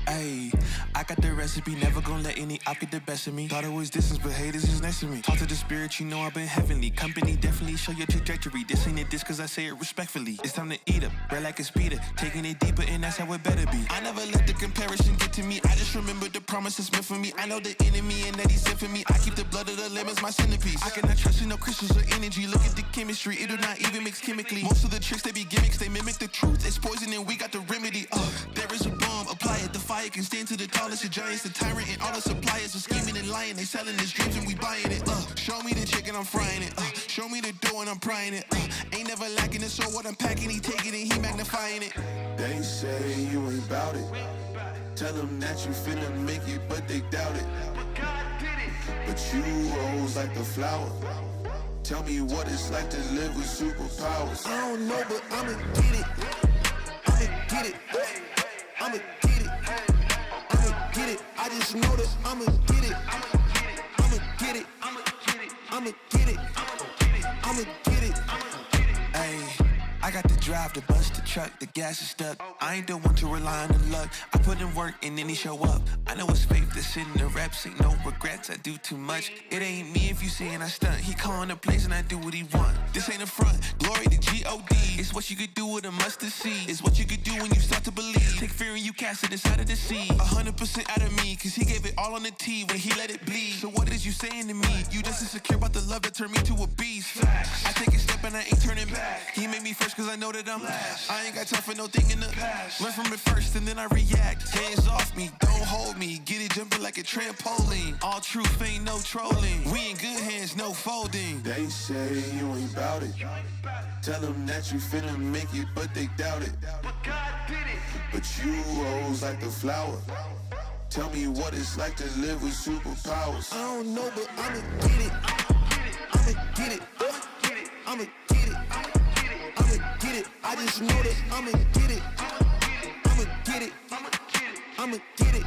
Ayy, I got the recipe, never gonna let any op get the best of me. Thought it was distance, but haters is next to me. Talk to the spirit, you know I've been heavenly. Company definitely show your trajectory. This ain't a diss cause I say it respectfully. It's time to eat up, bread like a speeder. Taking it deeper and that's how it better be. I never let the comparison get to me. I just remember the promise that's meant for me. I know the enemy and that he's sent for me. I keep the blood of the lemons my centerpiece. I cannot trust in no crystals or energy. Look at the chemistry, it do not even mix chemically. Most of the tricks they be gimmicks, they mimic the truth. It's poison and we got the remedy. There is a bomb, apply it, the fire can stand to the tallest of giants. The tyrant and all the suppliers are scheming and lying. They selling his dreams and we buying it. Show me the chicken, I'm frying it. Show me the dough and I'm prying it. Ain't never lacking it, so what I'm packing, he taking it, he magnifying it. They say you ain't bout it. Tell them that you finna make it, but they doubt it. But you rose like the flower. Tell me what it's like to live with superpowers. I don't know, but I'ma get it. I'ma get it. I'ma get it. I'ma get it. I just know that I'ma get it. I'ma get it. I'ma get it. I'ma get it. I'ma get it. Ayy, I got the drive to bust the truck, the gas is stuck. I ain't the one to rely on the luck. I put in work and then he show up. I know it's faith that's in the reps, ain't no regrets, I do too much. It ain't me if you saying I stunt. He calling the place and I do what he want. This ain't a front, glory to G-O-D. It's what you could do with a mustard seed. It's what you could do when you start to believe. Take fear and you cast it inside of the sea. 100% out of me, cause he gave it all on the T when he let it bleed. So what is you saying to me? You just insecure about the love that turned me to a beast. I take a step and I ain't turning back. He made me first cause I know that I'm last. I ain't got time for no thing in the past. Learn from it first and then I react. Hands off me, don't hold me. Get it jumping like a trampoline. All truth, ain't no trolling. We in good hands, no folding. They say you ain't bout it. Tell them that you finna make it, but they doubt it. But you rose like the flower. Tell me what it's like to live with superpowers. I don't know, but I'ma get it. I'ma get it. I'ma get it. I'ma get it. I just know that I'ma get it. I'ma get it. I'ma get it.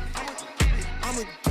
I'ma get